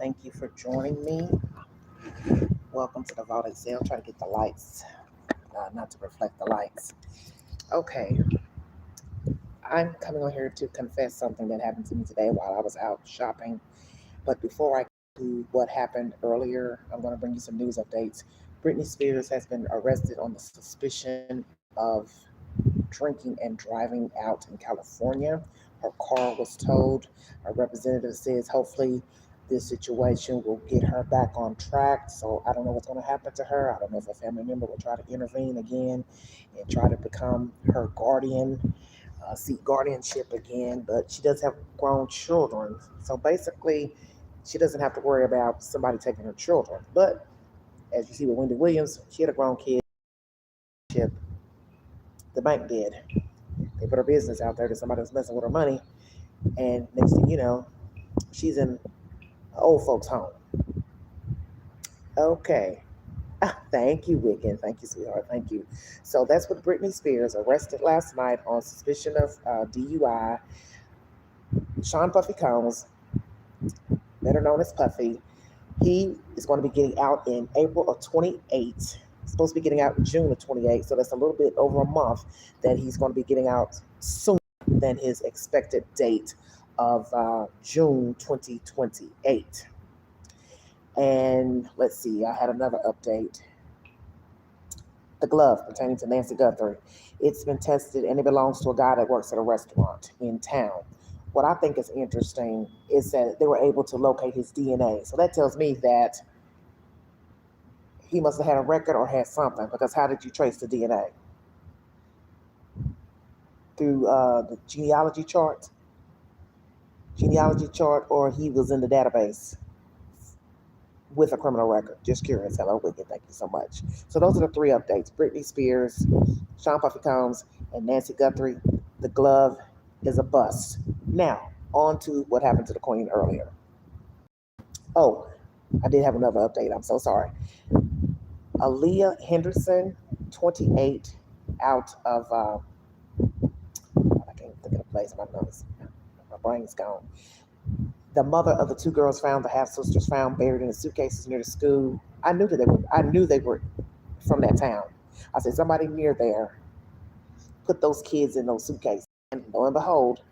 Thank you for joining me. Welcome to the Vault Sale. Try to get the lights, not to reflect the lights. Okay, I'm coming on here to confess something that happened to me today while I was out shopping. But before I do what happened earlier, I'm going to bring you some news updates. Britney Spears has been arrested on the suspicion of drinking and driving out in California. Her car was towed. A representative says hopefully this situation will get her back on track. So I don't know what's going to happen to her. I don't know if a family member will try to intervene again and try to become her guardian, seek guardianship again. But she does have grown children. So basically, she doesn't have to worry about somebody taking her children. But as you see with Wendy Williams, she had a grown kid. The bank did. They put her business out there that somebody was messing with her money, and next thing you know, she's in an old folks' home. Okay. Thank you, Wicked. Thank you, sweetheart. Thank you. So that's what Britney Spears arrested last night on suspicion of DUI. Sean Puffy Combs, better known as Puffy, he is going to be getting out in April of 28. Supposed to be getting out in June of 28. So that's a little bit over a month that he's going to be getting out sooner than his expected date of June 2028. And let's see, I had another update. The glove pertaining to Nancy Guthrie. It's been tested and it belongs to a guy that works at a restaurant in town. What I think is interesting is that they were able to locate his DNA. So that tells me that he must have had a record or had something, because how did you trace the DNA? Through the genealogy chart, or he was in the database with a criminal record. Just curious. Hello, Wicked. Thank you so much. So those are the three updates: Britney Spears, Sean Puffy Combs, and Nancy Guthrie. The glove is a bust. Now, on to what happened to the Queen earlier. Oh, I did have another update. I'm so sorry. Aaliyah Henderson, 28, out of, I can't think of the place, my brain's gone. The mother of the two girls found, the half sisters found buried in the suitcases near the school. I knew they were from that town. I said, somebody near there put those kids in those suitcases. And lo and behold,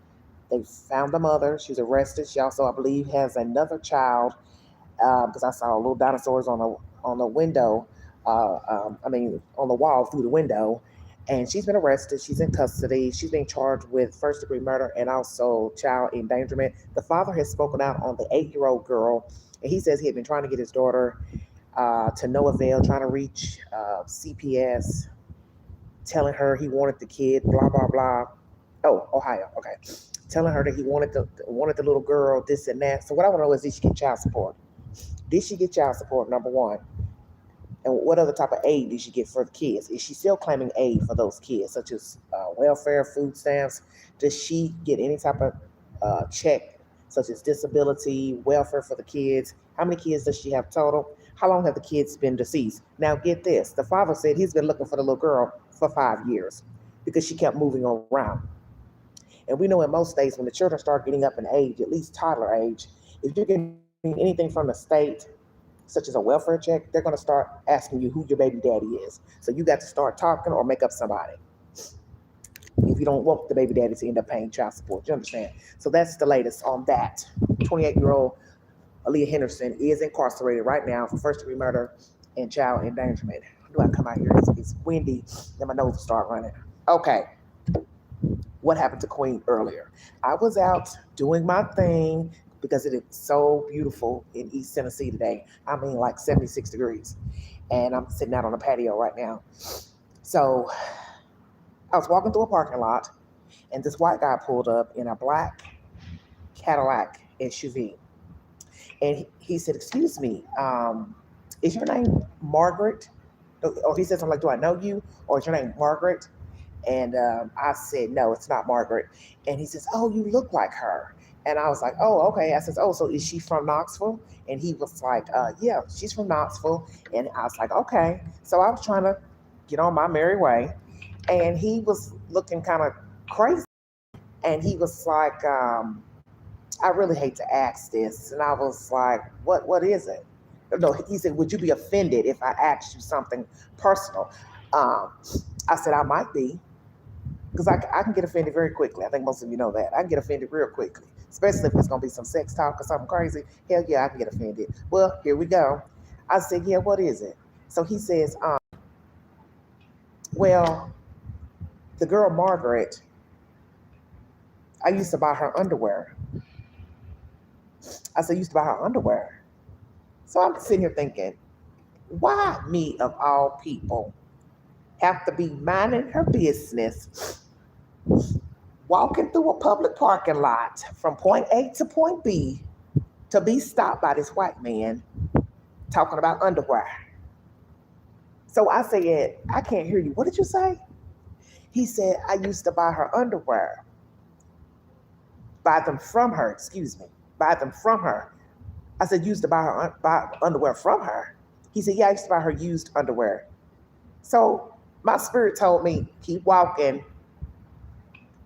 they found the mother. She was arrested. She also, I believe, has another child, because I saw little dinosaurs on the window. On the wall through the window. And she's been arrested. She's in custody. She's being charged with first-degree murder and also child endangerment. The father has spoken out on the 8-year-old girl, and he says he had been trying to get his daughter to no avail, trying to reach CPS, telling her he wanted the kid, blah blah blah. Oh, Ohio, okay. Telling her that he wanted the little girl, this and that. So what I want to know is, did she get child support? Did she get child support? Number one. And what other type of aid did she get for the kids? Is she still claiming aid for those kids, such as welfare, food stamps? Does she get any type of check, such as disability, welfare for the kids? How many kids does she have total? How long have the kids been deceased? Now, get this. The father said he's been looking for the little girl for 5 years because she kept moving around. And we know in most states, when the children start getting up in age, at least toddler age, if you're getting anything from the state, such as a welfare check, they're going to start asking you who your baby daddy is. So you got to start talking or make up somebody if you don't want the baby daddy to end up paying child support. You understand? So that's the latest on that. 28-year-old Aaliyah Henderson is incarcerated right now for first-degree murder and child endangerment. How do I come out here? It's windy and my nose will start running. Okay. What happened to Queen earlier? I was out doing my thing because it is so beautiful in East Tennessee today. I mean, like 76 degrees. And I'm sitting out on the patio right now. So I was walking through a parking lot, and this white guy pulled up in a black Cadillac SUV. And he said, excuse me, is your name Margaret? Or he said something like, do I know you? Or is your name Margaret? And I said, no, it's not Margaret. And he says, oh, you look like her. And I was like, oh, okay. I says, oh, so is she from Knoxville? And he was like, yeah, she's from Knoxville. And I was like, okay. So I was trying to get on my merry way. And he was looking kind of crazy. And he was like, I really hate to ask this. And I was like, what is it? No, he said, would you be offended if I asked you something personal? Um, I said, I might be, because I can get offended very quickly. I think most of you know that. I can get offended real quickly, especially if it's going to be some sex talk or something crazy. Hell yeah, I can get offended. Well, here we go. I said, yeah, what is it? So he says, well, the girl Margaret, I used to buy her underwear. I said, used to buy her underwear. So I'm sitting here thinking, why me of all people have to be minding her business, walking through a public parking lot from point A to point B to be stopped by this white man talking about underwear? So I said, I can't hear you. What did you say? He said, I used to buy her underwear. Buy them from her, excuse me. Buy them from her. I said, used to buy underwear from her. He said, yeah, I used to buy her used underwear. So my spirit told me, keep walking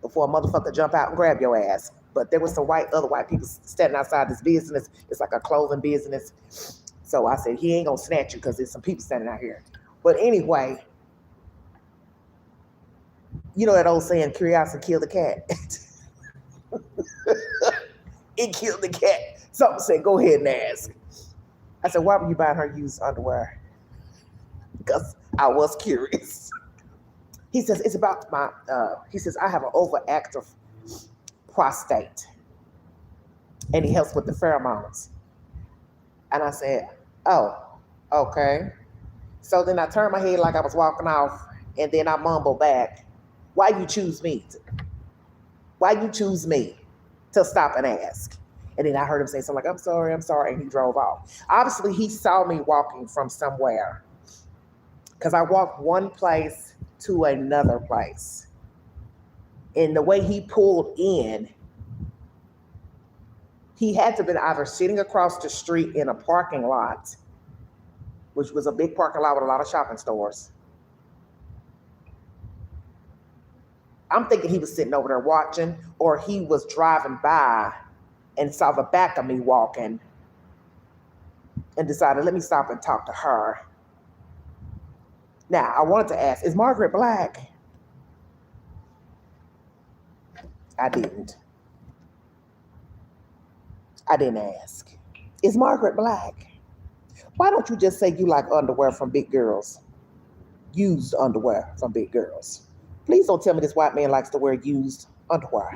before a motherfucker jump out and grab your ass. But there was some other white people standing outside this business. It's like a clothing business. So I said, he ain't gonna snatch you because there's some people standing out here. But anyway, you know that old saying, curiosity killed the cat. It killed the cat. Something said, go ahead and ask. I said, why were you buying her used underwear? Because I was curious. He says, it's about he says, I have an overactive prostate. And he helps with the pheromones. And I said, oh, okay. So then I turned my head like I was walking off, and then I mumbled back, why you choose me? Why you choose me to stop and ask? And then I heard him say something like, I'm sorry, and he drove off. Obviously, he saw me walking from somewhere, because I walked one place to another place. And the way he pulled in, he had to have been either sitting across the street in a parking lot, which was a big parking lot with a lot of shopping stores. I'm thinking he was sitting over there watching, or he was driving by and saw the back of me walking and decided, let me stop and talk to her. Now, I wanted to ask, is Margaret black? I didn't. I didn't ask. Is Margaret black? Why don't you just say you like underwear from big girls? Used underwear from big girls. Please don't tell me this white man likes to wear used underwear.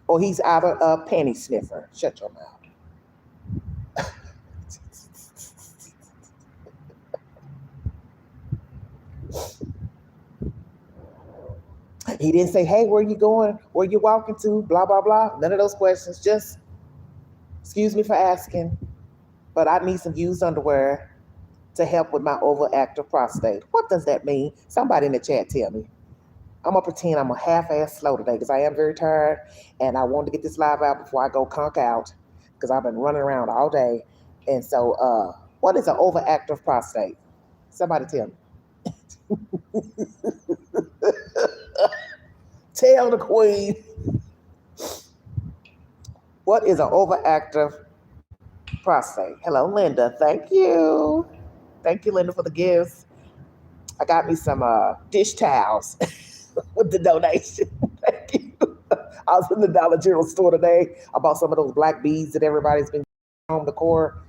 Or he's either a panty sniffer. Shut your mouth. He didn't say, hey, where you going? Where you walking to? Blah, blah, blah. None of those questions. Just, excuse me for asking, but I need some used underwear to help with my overactive prostate. What does that mean? Somebody in the chat tell me. I'm going to pretend I'm a half-ass slow today because I am very tired, and I want to get this live out before I go conk out because I've been running around all day. And so what is an overactive prostate? Somebody tell me. Tell the queen. What is an overactive prostate? Hello, Linda. Thank you. Thank you, Linda, for the gifts. I got me some dish towels with the donation. Thank you. I was in the Dollar General store today. I bought some of those black beads that everybody's been home decor.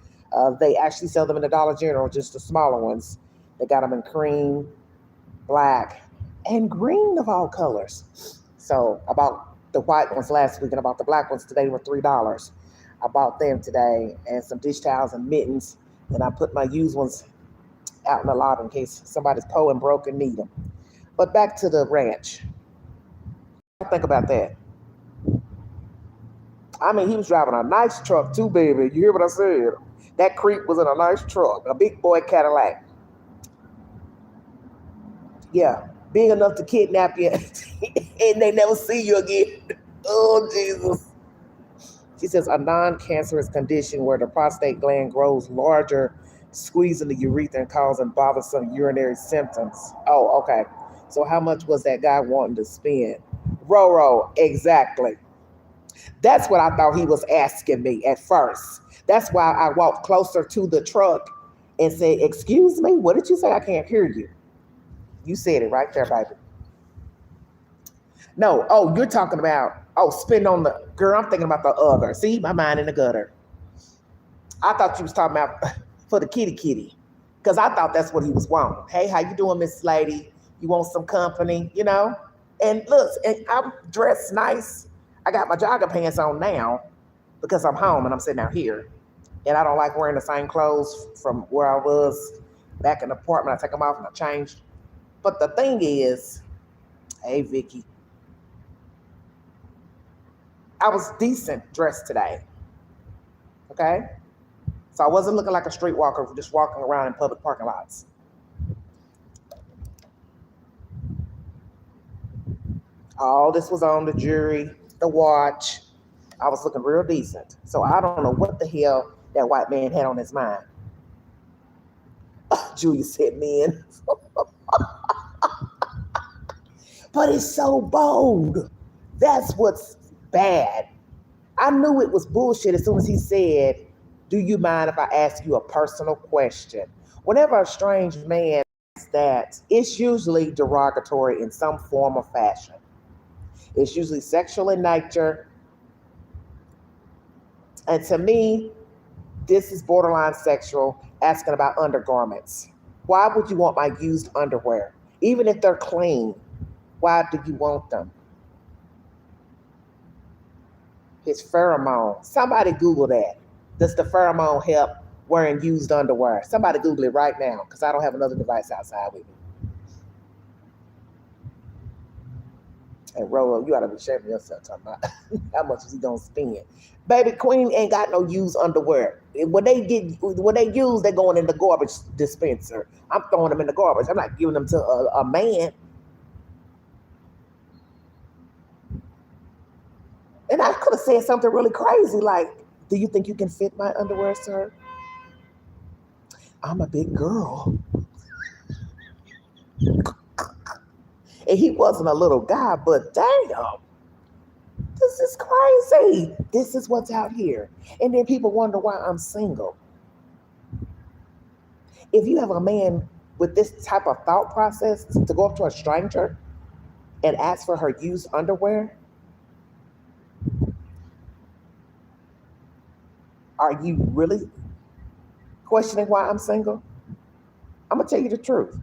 They actually sell them in the Dollar General, just the smaller ones. They got them in cream, black, and green of all colors. So I bought the white ones last week and I bought the black ones today were $3. I bought them today and some dish towels and mittens. And I put my used ones out in the lobby in case somebody's poor and broke and need them. But back to the ranch. Think about that. I mean, he was driving a nice truck too, baby. You hear what I said? That creep was in a nice truck, a big boy Cadillac. Yeah, big enough to kidnap you and they never see you again. Oh, Jesus. She says a non-cancerous condition where the prostate gland grows larger, squeezing the urethra and causing bothersome urinary symptoms. Oh, okay. So how much was that guy wanting to spend? Roro, exactly. That's what I thought he was asking me at first. That's why I walked closer to the truck and said, "Excuse me, what did you say? I can't hear you." You said it right there, baby. No, oh, you're talking about, oh, spin on the girl. I'm thinking about the other. See, my mind in the gutter. I thought you was talking about for the kitty kitty. Because I thought that's what he was wanting. Hey, how you doing, Miss Lady? You want some company, you know? And look, and I'm dressed nice. I got my jogger pants on now because I'm home and I'm sitting out here. And I don't like wearing the same clothes from where I was back in the apartment. I take them off and I changed. But the thing is, hey, Vicky, I was decent dressed today. Okay? So I wasn't looking like a streetwalker just walking around in public parking lots. All this was on the jewelry, the watch. I was looking real decent. So I don't know what the hell that white man had on his mind. Julia said, "Men." But it's so bold. That's what's bad. I knew it was bullshit as soon as he said, "Do you mind if I ask you a personal question?" Whenever a strange man asks that, it's usually derogatory in some form or fashion. It's usually sexual in nature. And to me, this is borderline sexual, asking about undergarments. Why would you want my used underwear? Even if they're clean, why do you want them? His pheromone. Somebody Google that. Does the pheromone help wearing used underwear? Somebody Google it right now because I don't have another device outside with me. And Rolo, you ought to be shaming yourself talking about how much is he gonna spend. Baby Queen ain't got no used underwear. When they use, they're going in the garbage dispenser. I'm throwing them in the garbage. I'm not giving them to a man. And I could have said something really crazy like, "Do you think you can fit my underwear, sir? I'm a big girl." And he wasn't a little guy, but damn, this is crazy. This is what's out here. And then people wonder why I'm single. If you have a man with this type of thought process to go up to a stranger and ask for her used underwear, are you really questioning why I'm single? I'm going to tell you the truth.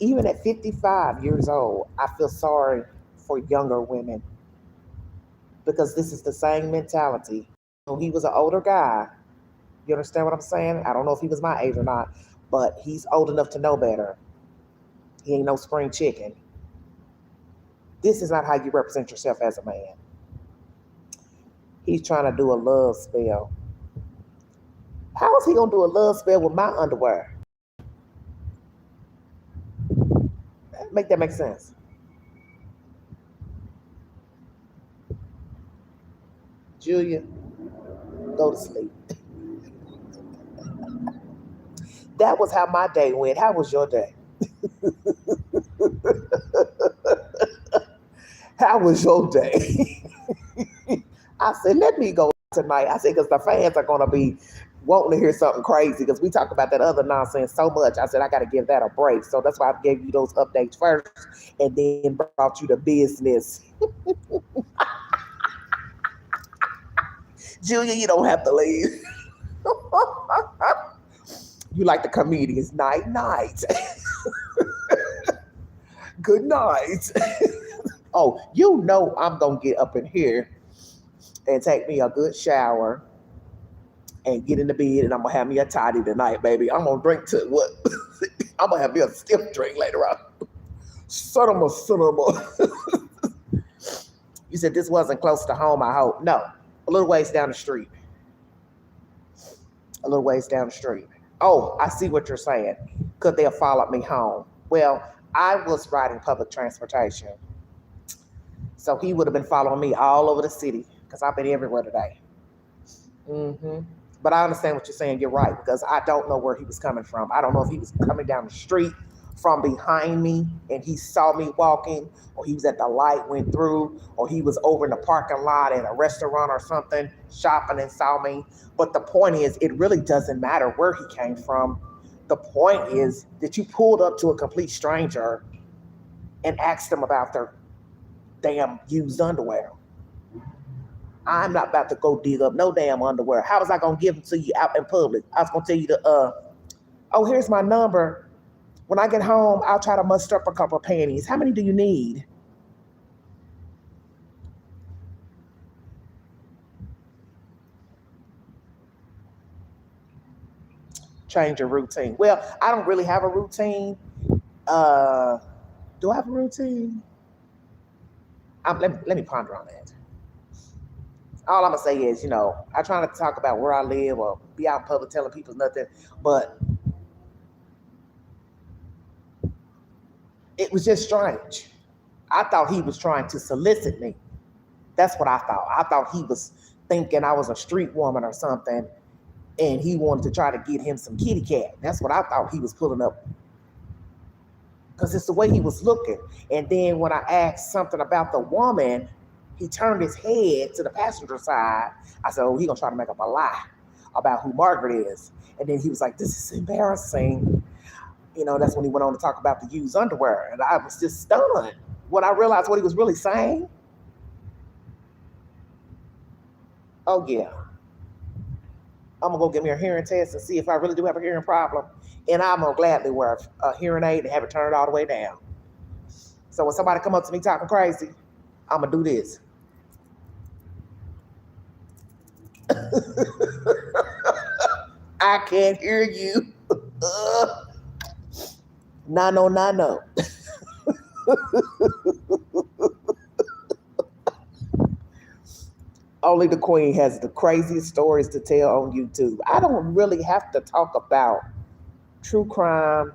Even at 55 years old, I feel sorry for younger women because this is the same mentality. So he was an older guy. You understand what I'm saying? I don't know if he was my age or not, but he's old enough to know better. He ain't no spring chicken. This is not how you represent yourself as a man. He's trying to do a love spell. How is he going to do a love spell with my underwear? Make that make sense? Julia, go to sleep. That was how my day went. How was your day? How was your day? I said, let me go tonight. I said, because the fans are going to be wanting to hear something crazy because we talk about that other nonsense so much. I said, I got to give that a break. So that's why I gave you those updates first and then brought you the business. Julia, you don't have to leave. You like the comedians. Night, night. Good night. Oh, you know I'm going to get up in here and take me a good shower and get in the bed, and I'm going to have me a toddy tonight, baby. I'm going to drink to what? I'm going to have me a stiff drink later on. Cinema. You said this wasn't close to home, I hope. No, a little ways down the street. A little ways down the street. Oh, I see what you're saying. Could they have followed me home? Well, I was riding public transportation. So he would have been following me all over the city because I've been everywhere today. But I understand what you're saying. You're right, because I don't know where he was coming from. I don't know if he was coming down the street from behind me and he saw me walking, or he was at the light, went through, or he was over in the parking lot at a restaurant or something, shopping and saw me. But the point is, it really doesn't matter where he came from. The point is that you pulled up to a complete stranger and asked them about their damn used underwear. I'm not about to go dig up no damn underwear. How was I gonna give them to you out in public? I was gonna tell you oh, here's my number. When I get home, I'll try to muster up a couple of panties. How many do you need? Change your routine. Well, I don't really have a routine. Uh, do I have a routine? Let me ponder on that. All I'm gonna say is, I try not to talk about where I live or be out in public telling people nothing, but it was just strange. I thought he was trying to solicit me. That's what I thought. I thought he was thinking I was a street woman or something, and he wanted to try to get him some kitty cat. That's what I thought he was pulling up, because it's the way he was looking. And then when I asked something about the woman, he turned his head to the passenger side. I said, oh, he gonna try to make up a lie about who Margaret is. And then he was like, this is embarrassing. That's when he went on to talk about the used underwear. And I was just stunned when I realized what he was really saying. Oh, yeah. I'm going to go get me a hearing test and see if I really do have a hearing problem. And I'm going to gladly wear a hearing aid and have it turned all the way down. So when somebody come up to me talking crazy, I'm going to do this. I can't hear you. No. Only the Queen has the craziest stories to tell on YouTube. I don't really have to talk about true crime,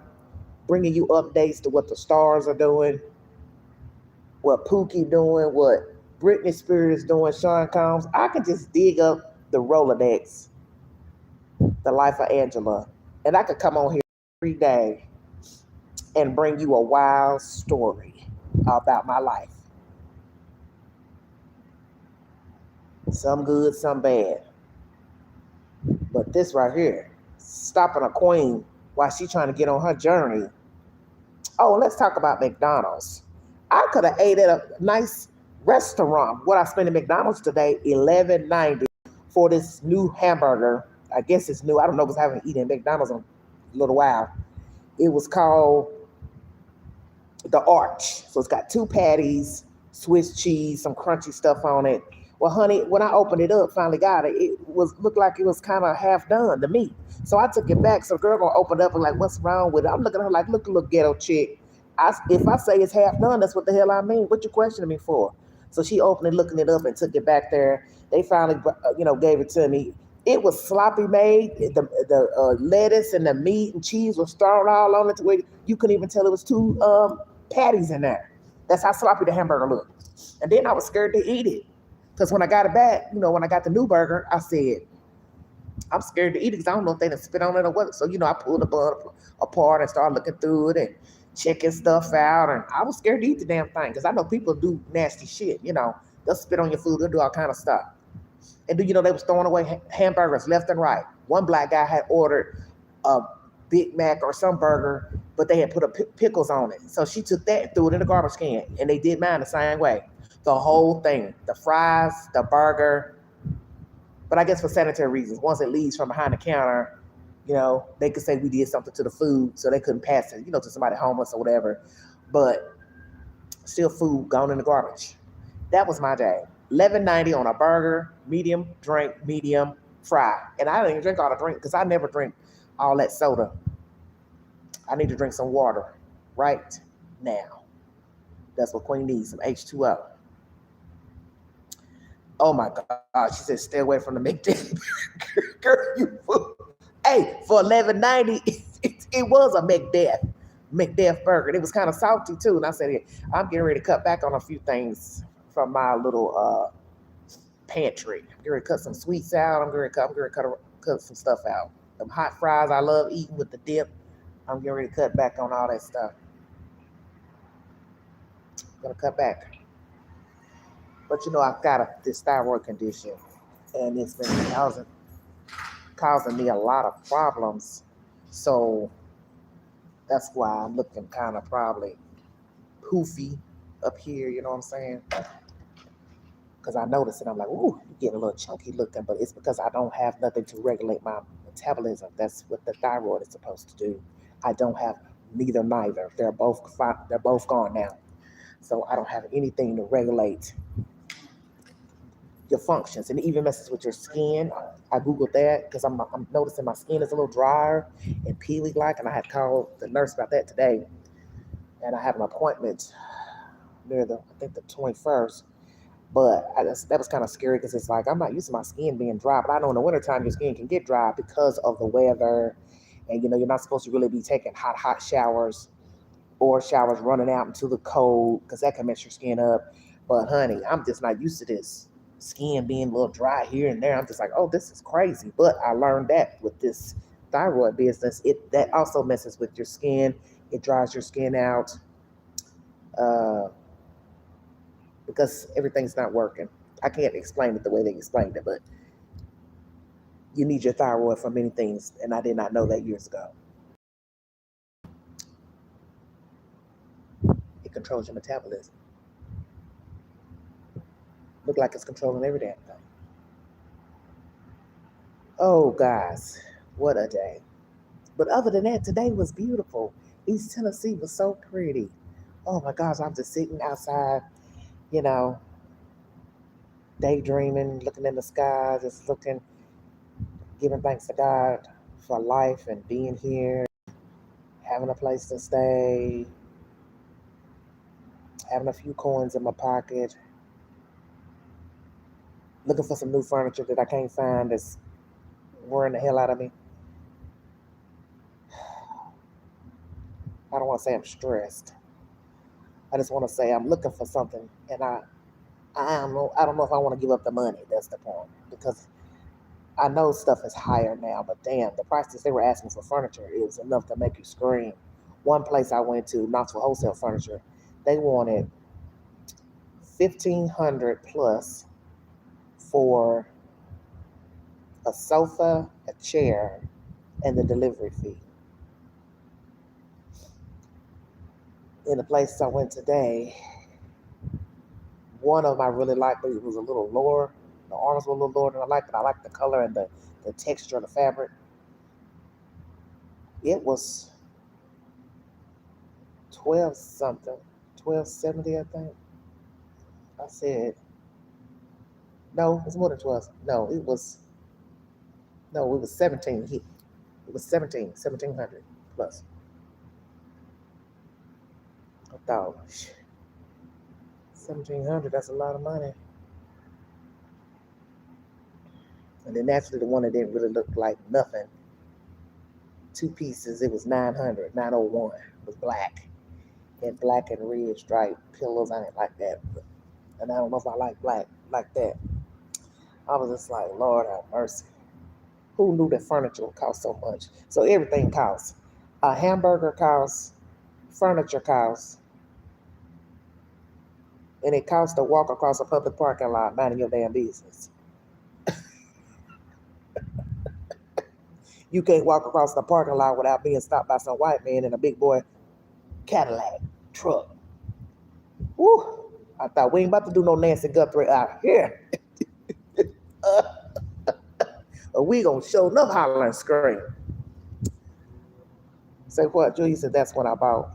bringing you updates to what the stars are doing, what Pookie doing, what Britney Spears doing, Sean Combs. I can just dig up the Rolodex, the life of Angela, and I could come on here every day and bring you a wild story about my life. Some good, some bad. But this right here, stopping a queen while she's trying to get on her journey. Oh, let's talk about McDonald's. I could have ate at a nice restaurant. What I spent at McDonald's today, $11.90 for this new hamburger. I guess it's new. I don't know if I haven't eaten at McDonald's in a little while. It was called the Arch. So it's got 2 patties, Swiss cheese, some crunchy stuff on it. Well, honey, when I opened it up, finally got it, looked like it was kind of half done, the meat. So I took it back. So the girl gonna open it up and like, what's wrong with it? I'm looking at her like, look, little ghetto chick. If I say it's half done, that's what the hell I mean. What you questioning me for? So she opened it, looking it up, and took it back there. They finally, gave it to me. It was sloppy made. The lettuce and the meat and cheese was thrown all on it to where you couldn't even tell it was 2 patties in there. That's how sloppy the hamburger looked. And then I was scared to eat it. Because when I got it back, when I got the new burger, I said, I'm scared to eat it because I don't know if they done spit on it or what. So, I pulled the bun apart and started looking through it and checking stuff out. And I was scared to eat the damn thing because I know people do nasty shit. They'll spit on your food. They'll do all kind of stuff. And they was throwing away hamburgers left and right. One black guy had ordered a Big Mac or some burger, but they had put pickles on it. So she took that and threw it in the garbage can. And they did mine the same way. The whole thing, the fries, the burger. But I guess for sanitary reasons, once it leaves from behind the counter, they could say we did something to the food, so they couldn't pass it, to somebody homeless or whatever. But still food gone in the garbage. That was my day. $11.90 on a burger, medium drink, medium fry. And I didn't even drink all the drink because I never drink all that soda. I need to drink some water right now. That's what Queen needs, some H2O. Oh my God, she said, stay away from the McDaff. Girl, you fool. Hey, for $11.90, it was a McDaff burger. It was kind of salty too. And I said, I'm getting ready to cut back on a few things from my little pantry. I'm getting ready to cut some sweets out. I'm going to cut some stuff out. Them hot fries I love eating with the dip. I'm getting ready to cut back on all that stuff. Gonna cut back. But I've got this thyroid condition, and it's been causing me a lot of problems. So that's why I'm looking kind of probably poofy up here. You know what I'm saying? Because I noticed it, I'm like, ooh, you're getting a little chunky looking, but it's because I don't have nothing to regulate my metabolism. That's what the thyroid is supposed to do. I don't have neither. They're both gone now. So I don't have anything to regulate your functions, and it even messes with your skin. I googled that because I'm noticing my skin is a little drier and peely like, and I had called the nurse about that today, and I have an appointment near I think the 21st. But that was kind of scary because it's like I'm not used to my skin being dry, but I know in the wintertime your skin can get dry because of the weather, and you're not supposed to really be taking hot showers or showers running out into the cold because that can mess your skin up. But honey, I'm just not used to this skin being a little dry here and there. I'm just like, oh, this is crazy. But I learned that with this thyroid business, that also messes with your skin. It dries your skin out because everything's not working. I can't explain it the way they explained it, but you need your thyroid for many things, and I did not know that years ago. It controls your metabolism. Look like it's controlling every damn thing. Oh, guys, what a day. But other than that, today was beautiful. East Tennessee was so pretty. Oh my gosh, I'm just sitting outside, you know, daydreaming, looking in the sky, just looking, giving thanks to God for life and being here, having a place to stay, having a few coins in my pocket, looking for some new furniture that I can't find that's worrying the hell out of me. I don't want to say I'm stressed. I just want to say I'm looking for something, and I don't know if I want to give up the money. That's the point, because I know stuff is higher now, but damn, the prices they were asking for furniture is enough to make you scream. One place I went to, Knoxville Wholesale Furniture, they wanted 1,500 plus for a sofa, a chair, and the delivery fee. In the place I went today, one of them I really liked, but it was a little lower. The arms were a little lower than I liked, but I liked the color and the texture of the fabric. It was 12 something, 1270, I think. I said, no, it's more than 12. No, it was 17. It was 1700 plus. I thought, 1700, that's a lot of money. And then naturally, the one that didn't really look like nothing, two pieces, it was 900, 901. It was black. And black and red striped pillows. I didn't like that. And I don't know if I like black like that. I was just like, Lord have mercy. Who knew that furniture would cost so much? So everything costs. A hamburger costs, furniture costs, and it costs to walk across a public parking lot minding your damn business. You can't walk across the parking lot without being stopped by some white man in a big boy Cadillac truck. Woo! I thought we ain't about to do no Nancy Guthrie out here. We gonna show enough holler and scream. Say what? Julie said that's what I bought.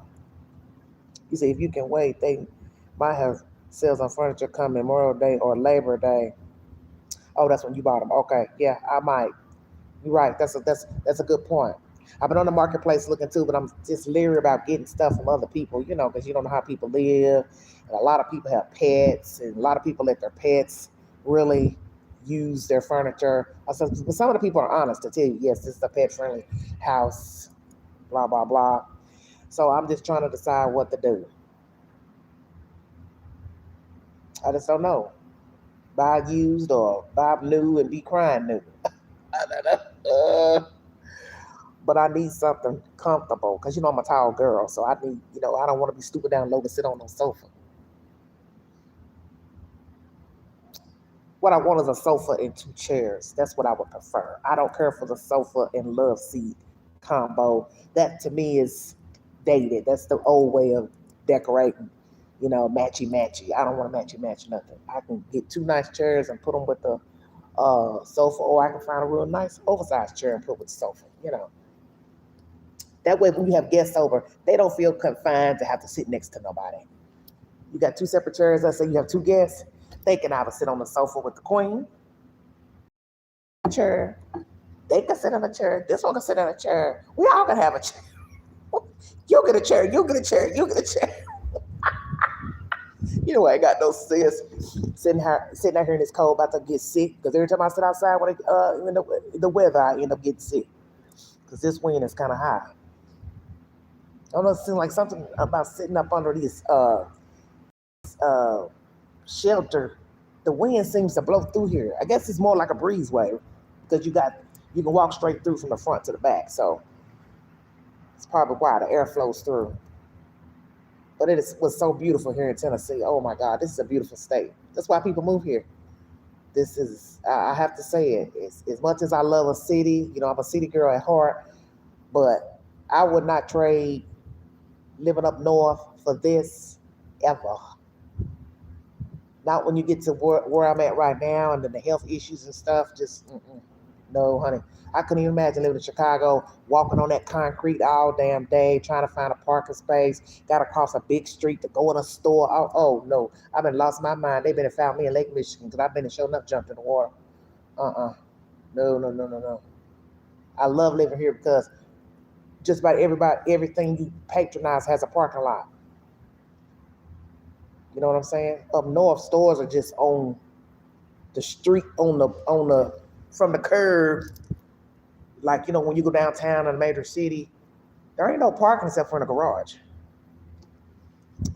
He said if you can wait, they might have sales on furniture come Memorial Day or Labor Day. Oh, that's when you bought them. Okay, yeah, I might. You're right. That's a good point. I've been on the marketplace looking too, but I'm just leery about getting stuff from other people, because you don't know how people live. And a lot of people have pets, and a lot of people let their pets really use their furniture. But some of the people are honest to tell you, yes, this is a pet-friendly house, blah, blah, blah. So I'm just trying to decide what to do. I just don't know. Buy used or buy new and be crying new. I don't know. but I need something comfortable because I'm a tall girl, so I need, I don't want to be stupid down low to sit on no sofa. What I want is a sofa and two chairs. That's what I would prefer. I don't care for the sofa and love seat combo. That to me is dated. That's the old way of decorating. Matchy matchy. I don't want to matchy match nothing. I can get two nice chairs and put them with the sofa, or I can find a real nice oversized chair and put with the sofa. That way, when you have guests over, they don't feel confined to have to sit next to nobody. You got two separate chairs. Let's say you have two guests. They can either sit on the sofa with the queen chair. They can sit on a chair. This one can sit on a chair. We all can have a chair. You get a chair. You get a chair. You get a chair. I ain't got no sense sitting out here in this cold, about to get sick. Because every time I sit outside when in the weather, I end up getting sick. Because this wind is kind of high. I don't know. It seems like something about sitting up under these shelter. The wind seems to blow through here. I guess it's more like a breezeway because you can walk straight through from the front to the back. So it's probably why the air flows through. But was so beautiful here in Tennessee. Oh my God, this is a beautiful state. That's why people move here. This is, I have to say it. As much as I love a city, I'm a city girl at heart, but I would not trade living up north for this ever. Not when you get to where I'm at right now and then the health issues and stuff. Just, no, honey. I couldn't even imagine living in Chicago, walking on that concrete all damn day, trying to find a parking space, got to cross a big street to go in a store. Oh no. I've been lost my mind. They've been and found me in Lake Michigan because I've been and sure enough jumped in the water. No. I love living here because just about everything you patronize has a parking lot. You know what I'm saying? Up north, stores are just on the street, on the from the curb. Like, when you go downtown in a major city, there ain't no parking except for in the garage.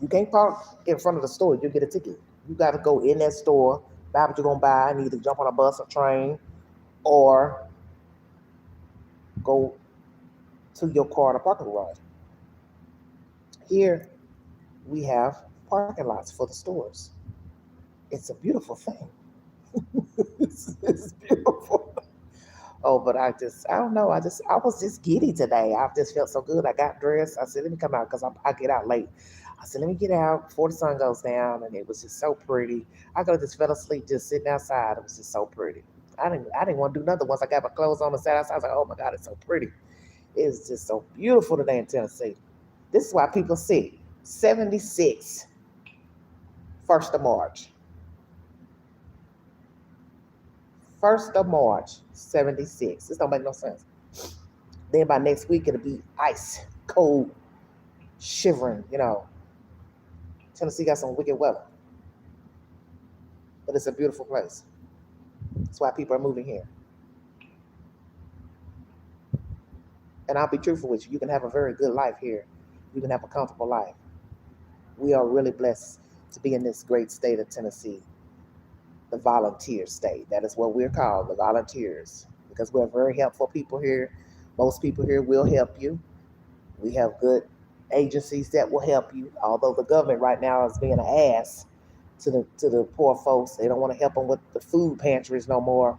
You can't park in front of the store. You get a ticket. You got to go in that store, buy what you're going to buy, and either jump on a bus or train, or go to your car in the parking garage. Here, we have parking lots for the stores. It's a beautiful thing. it's beautiful. Oh, but I don't know. I was just giddy today. I just felt so good. I got dressed. I said, let me come out because I get out late. I said, let me get out before the sun goes down. And it was just so pretty. I could have just fell asleep just sitting outside. It was just so pretty. I didn't want to do nothing. Once I got my clothes on and sat outside, I was like, oh my God, it's so pretty. It's just so beautiful today in Tennessee. This is why people see 76, 1st of March. 1st of March, 76. This don't make no sense. Then by next week, it'll be ice, cold, shivering, Tennessee got some wicked weather. But it's a beautiful place. That's why people are moving here. And I'll be truthful with you. You can have a very good life here. You can have a comfortable life. We are really blessed to be in this great state of Tennessee. The volunteer state. That is what we're called, the volunteers, because we're very helpful people here. Most people here will help you. We have good agencies that will help you, although the government right now is being an ass to the poor folks. They don't want to help them with the food pantries no more.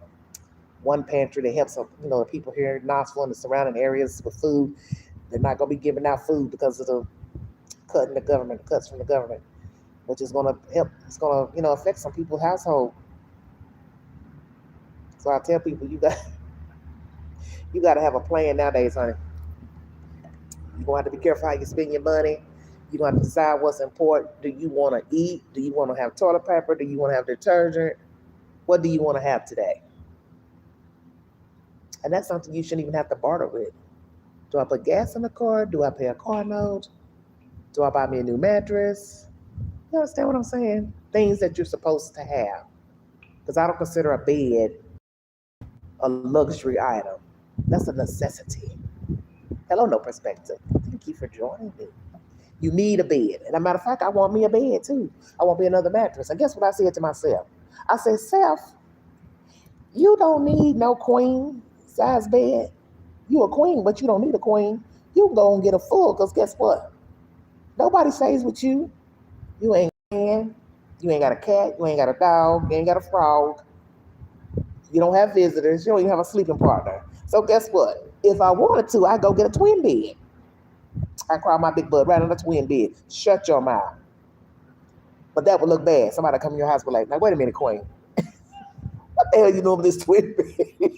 One pantry that helps the people here in Knoxville and the surrounding areas with food. They're not going to be giving out food because of the cuts from the government, which is going to help. It's going to affect some people's household. So I tell people, you got to have a plan nowadays, honey. You're going to have to be careful how you spend your money. You're going to have to decide what's important. Do you want to eat? Do you want to have toilet paper? Do you want to have detergent? What do you want to have today? And that's something you shouldn't even have to barter with. Do I put gas in the car? Do I pay a car note? Do I buy me a new mattress? You understand what I'm saying? Things that you're supposed to have. Because I don't consider a bed a luxury item. That's a necessity. Hello, No Perspective. Thank you for joining me. You need a bed. And as a matter of fact, I want me a bed too. I want me another mattress. And guess what I said to myself? I said, Seth, you don't need no queen size bed. You a queen, but you don't need a queen. You can go and get a full, because guess what? Nobody stays with you. You ain't a man. You ain't got a cat. You ain't got a dog. You ain't got a frog. You don't have visitors. You don't even have a sleeping partner. So guess what? If I wanted to, I'd go get a twin bed. I cry my big butt right on the twin bed. Shut your mouth. But that would look bad. Somebody come in your house and be like, now wait a minute, queen. What the hell you doing with this twin bed?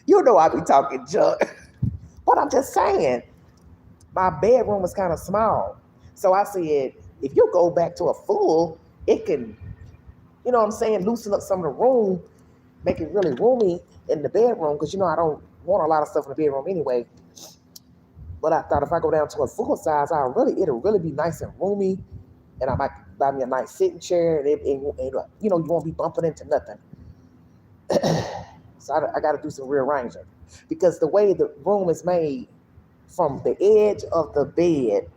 You know I be talking junk. But I'm just saying, my bedroom was kind of small. So I said, if you go back to a full, it can, you know what I'm saying, loosen up some of the room, make it really roomy in the bedroom, because I don't want a lot of stuff in the bedroom anyway. But I thought if I go down to a full size, it'll really be nice and roomy, and I might buy me a nice sitting chair, and you won't be bumping into nothing. So I got to do some rearranging, because the way the room is made, from the edge of the bed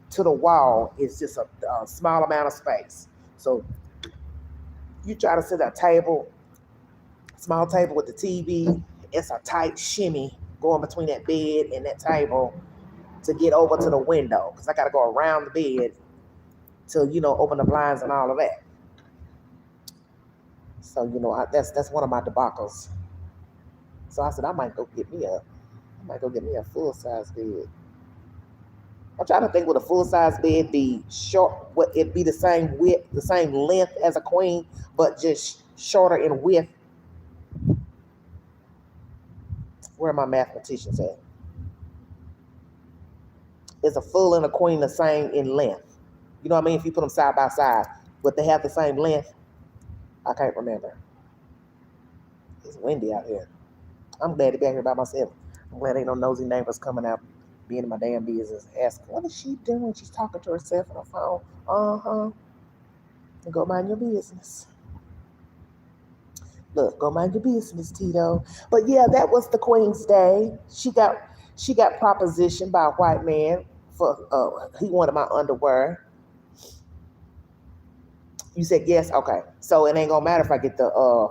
to the wall is just a small amount of space. So you try to sit at a table, small table with the TV, it's a tight shimmy going between that bed and that table to get over to the window, because I got to go around the bed to open the blinds and all of that. So that's one of my debacles. So I said I might go get me a full size bed. I'm trying to think, would a full size bed be short? Would it be the same width, the same length as a queen, but just shorter in width? Where are my mathematicians at? Is a full and a queen the same in length? You know what I mean? If you put them side by side, would they have the same length? I can't remember. It's windy out here. I'm glad to be out here by myself. I'm glad ain't no nosy neighbors coming out, being in my damn business, asking, what is she doing? She's talking to herself on the phone. Go mind your business. Look, go mind your business, Tito. But yeah, that was the Queen's Day. She got propositioned by a white man for he wanted my underwear. You said yes, okay. So it ain't gonna matter if I get the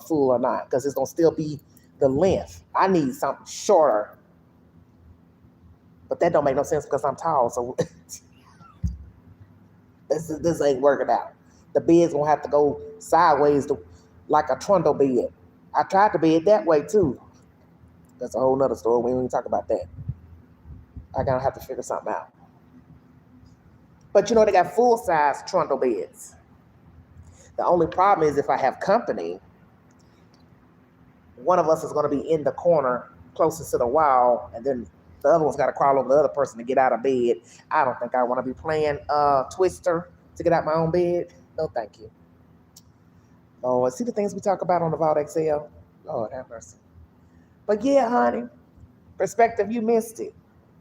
full or not, because it's gonna still be the length. I need something shorter, but that don't make no sense because I'm tall. So this ain't working out. The bed's gonna have to go sideways like a trundle bed. I tried the bed that way too. That's a whole nother story. We ain't even talk about that. I gotta have to figure something out. But they got full size trundle beds. The only problem is if I have company, one of us is going to be in the corner closest to the wall, and then the other one's got to crawl over the other person to get out of bed. I don't think I want to be playing Twister to get out my own bed. No, thank you. Oh, see the things we talk about on the Vault XL? Lord have mercy. But yeah, honey, perspective, you missed it.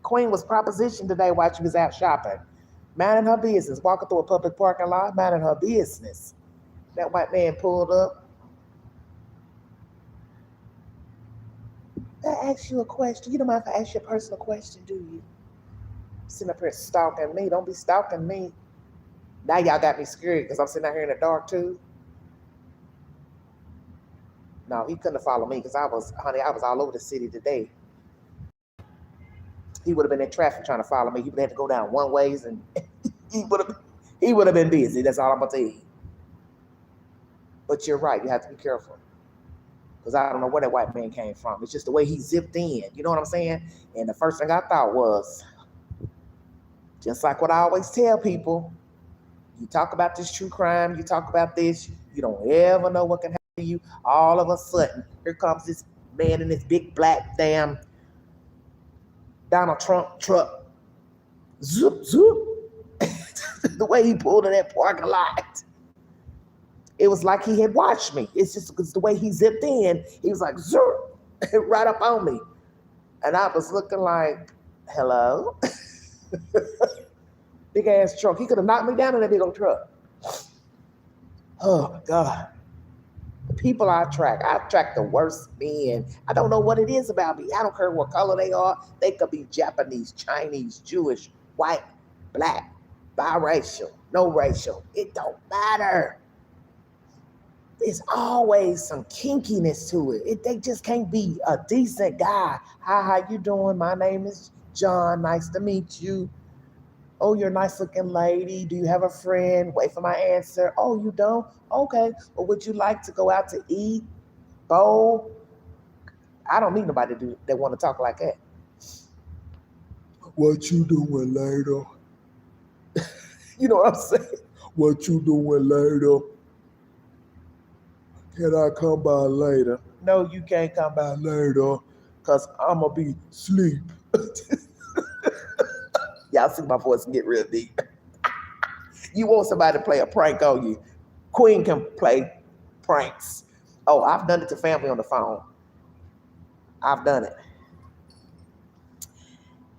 Queen was propositioned today while she was out shopping, minding her business, walking through a public parking lot, minding her business. That white man pulled up. I ask you a question. You don't mind if I ask you a personal question, do you? Sitting up here stalking me. Don't be stalking me. Now y'all got me scared because I'm sitting out here in the dark too. No, he couldn't have followed me because I was all over the city today. He would have been in traffic trying to follow me. He would have had to go down one ways, and he would have been busy. That's all I'm gonna tell you. But you're right. You have to be careful, because I don't know where that white man came from. It's just the way he zipped in. You know what I'm saying? And the first thing I thought was, just like what I always tell people, you talk about this true crime, you talk about this, you don't ever know what can happen to you. All of a sudden, here comes this man in this big black damn Donald Trump truck. Zoop, zoop. The way he pulled in that parking lot. It was like he had watched me. It's just because the way he zipped in, he was like, zoop, right up on me. And I was looking like, hello? Big ass truck. He could have knocked me down in that big old truck. Oh, God. The people I attract the worst men. I don't know what it is about me. I don't care what color they are. They could be Japanese, Chinese, Jewish, white, black, biracial, no racial. It don't matter. It's always some kinkiness to it. They just can't be a decent guy. Hi, how you doing? My name is John. Nice to meet you. Oh, you're a nice looking lady. Do you have a friend? Wait for my answer. Oh, you don't? Okay. Well, would you like to go out to eat? Bowl? I don't meet nobody that want to talk like that. What you doing later? You know what I'm saying? What you doing later? Can I come by later? No, you can't come by later because I'm going to be asleep. Y'all see my voice get real deep. You want somebody to play a prank on you. Queen can play pranks. Oh, I've done it to family on the phone. I've done it.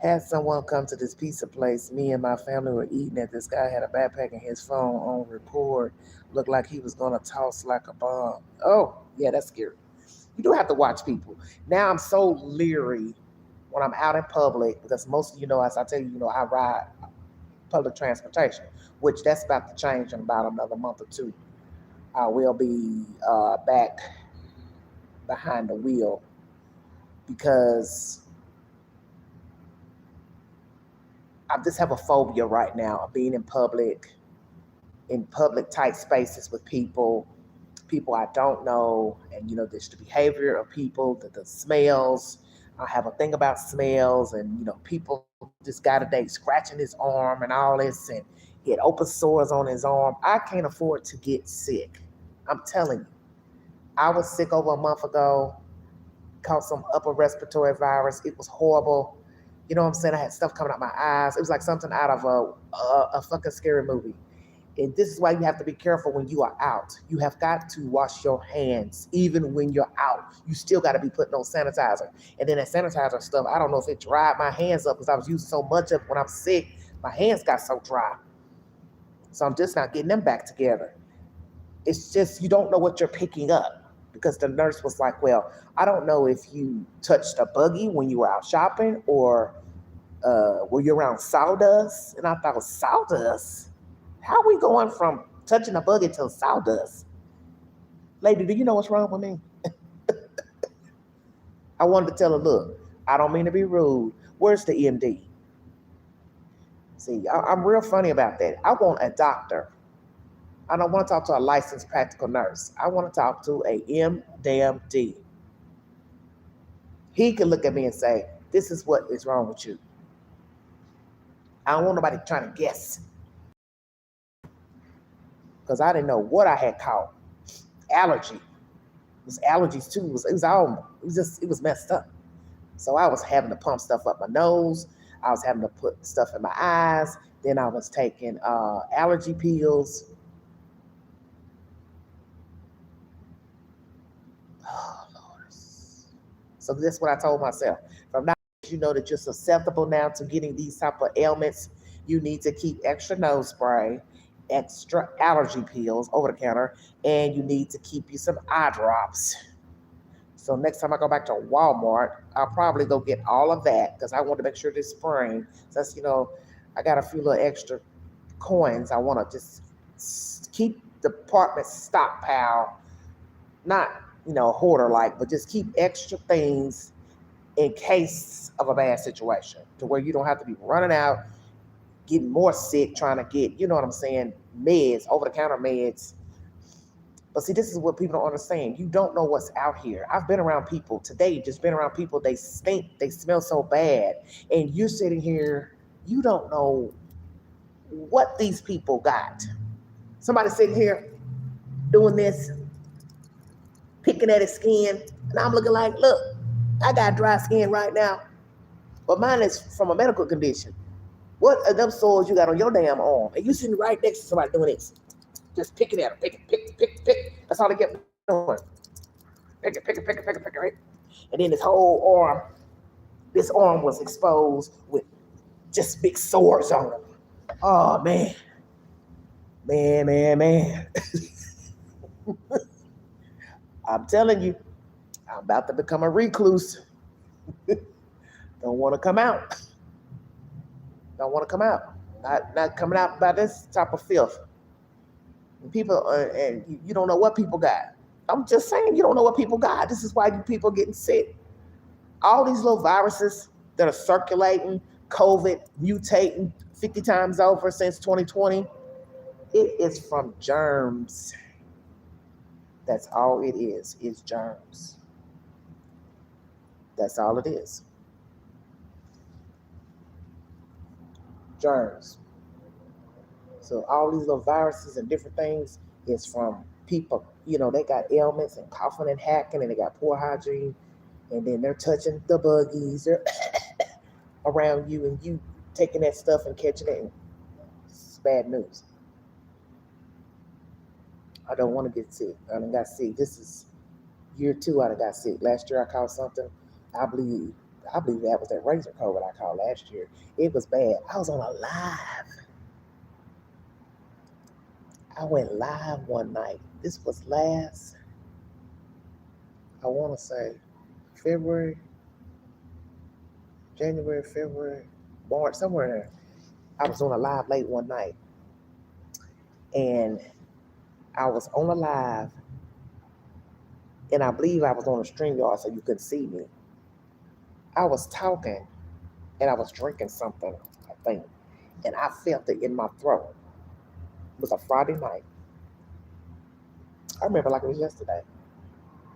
Had someone come to this pizza place. Me and my family were eating it. This guy had a backpack and his phone on record. Looked like he was going to toss like a bomb. Oh, yeah, that's scary. You do have to watch people. Now I'm so leery when I'm out in public because most of as I tell you, I ride public transportation, which that's about to change in about another month or two. I will be back behind the wheel because I just have a phobia right now of being in public tight spaces with people I don't know, and just the behavior of people, the smells. I have a thing about smells, and people. This guy today scratching his arm and all this, and he had open sores on his arm. I can't afford to get sick. I'm telling you, I was sick over a month ago, caught some upper respiratory virus. It was horrible. You know what I'm saying? I had stuff coming out my eyes. It was like something out of a fucking scary movie. And this is why you have to be careful when you are out. You have got to wash your hands even when you're out. You still got to be putting on sanitizer. And then that sanitizer stuff, I don't know if it dried my hands up because I was using so much of it when I'm sick. My hands got so dry. So I'm just not getting them back together. It's just you don't know what you're picking up because the nurse was like, well, I don't know if you touched a buggy when you were out shopping or were you around sawdust? And I thought, sawdust? How are we going from touching a buggy to sawdust? Lady, do you know what's wrong with me? I wanted to tell her, look, I don't mean to be rude. Where's the EMD? See, I'm real funny about that. I want a doctor. I don't want to talk to a licensed practical nurse. I want to talk to a MD. He can look at me and say, this is what is wrong with you. I don't want nobody trying to guess. Because I didn't know what I had caught. Allergy. It was allergies too. It was messed up. So I was having to pump stuff up my nose. I was having to put stuff in my eyes. Then I was taking allergy pills. Oh, Lord. So that's what I told myself. From now, you know that you're susceptible now to getting these type of ailments. You need to keep extra nose spray, extra allergy pills over the counter, and you need to keep you some eye drops. So next time I go back to Walmart, I'll probably go get all of that because I want to make sure this spring, since I got a few little extra coins. I want to just keep the apartment stockpile, not hoarder like, but just keep extra things in case of a bad situation, to where you don't have to be running out, getting more sick, trying to get what I'm saying, meds, over the counter meds. But see, this is what people don't understand. You don't know what's out here. I've been around people today, just been around people, they stink, they smell so bad. And you're sitting here, you don't know what these people got. Somebody sitting here doing this, picking at his skin, and I'm looking like, look, I got dry skin right now. But mine is from a medical condition. What are them sores you got on your damn arm? And you sitting right next to somebody doing this. Just picking at them, pick. That's all they get doing. Pick, right? And then this arm was exposed with just big sores on them. Oh, man. Man. I'm telling you, I'm about to become a recluse. Don't want to come out. Not coming out by this type of filth. And people, and you don't know what people got. I'm just saying, you don't know what people got. This is why you people getting sick. All these little viruses that are circulating, COVID mutating 50 times over since 2020, it is from germs. That's all it is germs. That's all it is. Germs. So all these little viruses and different things is from people. They got ailments and coughing and hacking, and they got poor hygiene, and then they're touching the buggies around you, and you taking that stuff and catching it. And it's bad news. I don't want to get sick. I done got sick. This is year 2 I done got sick. Last year I caught something. I believe that was that razor COVID I caught last year. It was bad. I was on a live. I went live one night. This was last, I want to say, February, January, February, March, somewhere in there. I was on a live late one night. And I was on a live. And I believe I was on a StreamYard so you couldn't see me. I was talking and I was drinking something, I think. And I felt it in my throat. It was a Friday night. I remember like it was yesterday.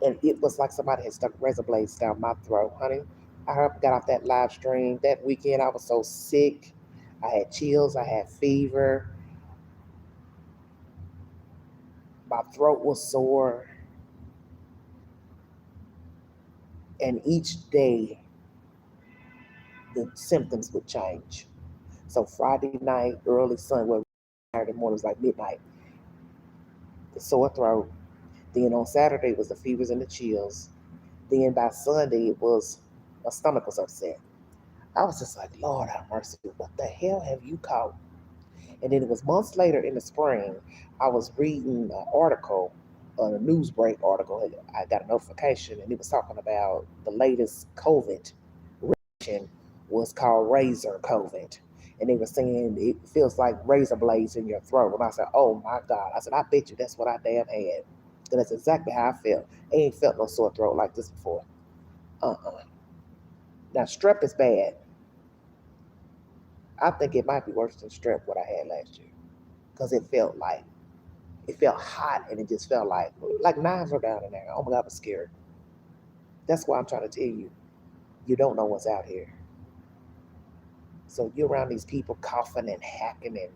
And it was like somebody had stuck razor blades down my throat, honey. I got off that live stream. That weekend I was so sick. I had chills, I had fever. My throat was sore. And each day the symptoms would change. So Friday night, early Sunday, well, Saturday morning was like midnight. The sore throat. Then on Saturday was the fevers and the chills. Then by Sunday it was my stomach was upset. I was just like, Lord have mercy, what the hell have you caught? And then it was months later in the spring, I was reading an article, a news break article. I got a notification and it was talking about the latest COVID was called razor COVID. And they were saying it feels like razor blades in your throat. And I said, oh my God. I said, I bet you that's what I damn had. And that's exactly how I felt. I ain't felt no sore throat like this before. Now, strep is bad. I think it might be worse than strep, what I had last year. Because it felt hot and it just felt like knives were down in there. Oh my God, I was scared. That's why I'm trying to tell you, you don't know what's out here. So you're around these people coughing and hacking and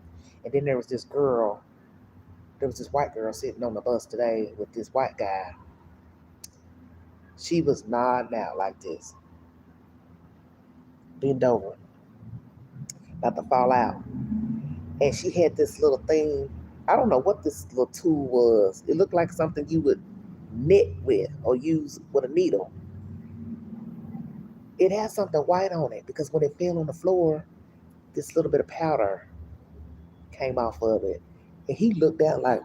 then there was this white girl sitting on the bus today with this white guy. She was nodding out like this, bend over, about to fall out. And she had this little thing. I don't know what this little tool was. It looked like something you would knit with or use with a needle. It had something white on it because when it fell on the floor, this little bit of powder came off of it. And he looked down like,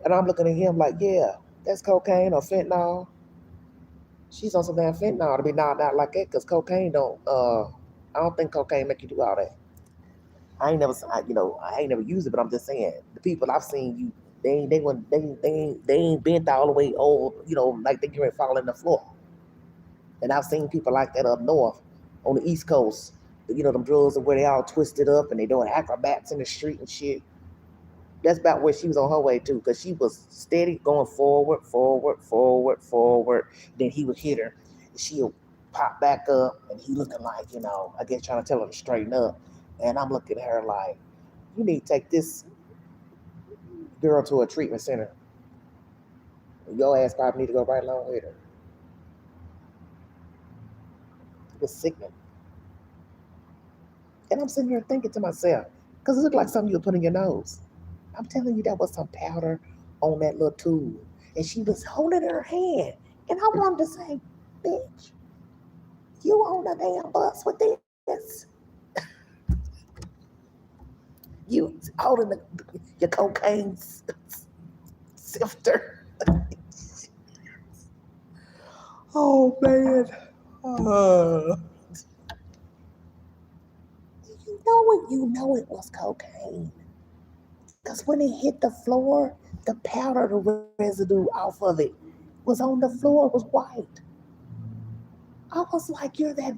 and I'm looking at him like, yeah, that's cocaine or fentanyl. She's on some damn fentanyl to be knocked out like that because cocaine I don't think cocaine make you do all that. I ain't never used it, but I'm just saying the people I've seen they ain't bent all the way over, like they can fall in the floor. And I've seen people like that up north on the East Coast. Them drugs are where they all twisted up and they doing acrobats in the street and shit. That's about where she was on her way to, because she was steady going forward, forward, forward, forward. Then he would hit her. And she'll pop back up, and he looking like, I guess trying to tell her to straighten up. And I'm looking at her like, you need to take this girl to a treatment center. Your ass probably need to go right along with her. It was sickening. And I'm sitting here thinking to myself, because it looked like something you would put in your nose. I'm telling you, that was some powder on that little tube. And she was holding it in her hand. And I wanted to say, bitch, you on the damn bus with this. You holding your cocaine sifter. Oh, man. You know it was cocaine. Because when it hit the floor, the powder, the residue off of it was on the floor, was white. I was like, you're that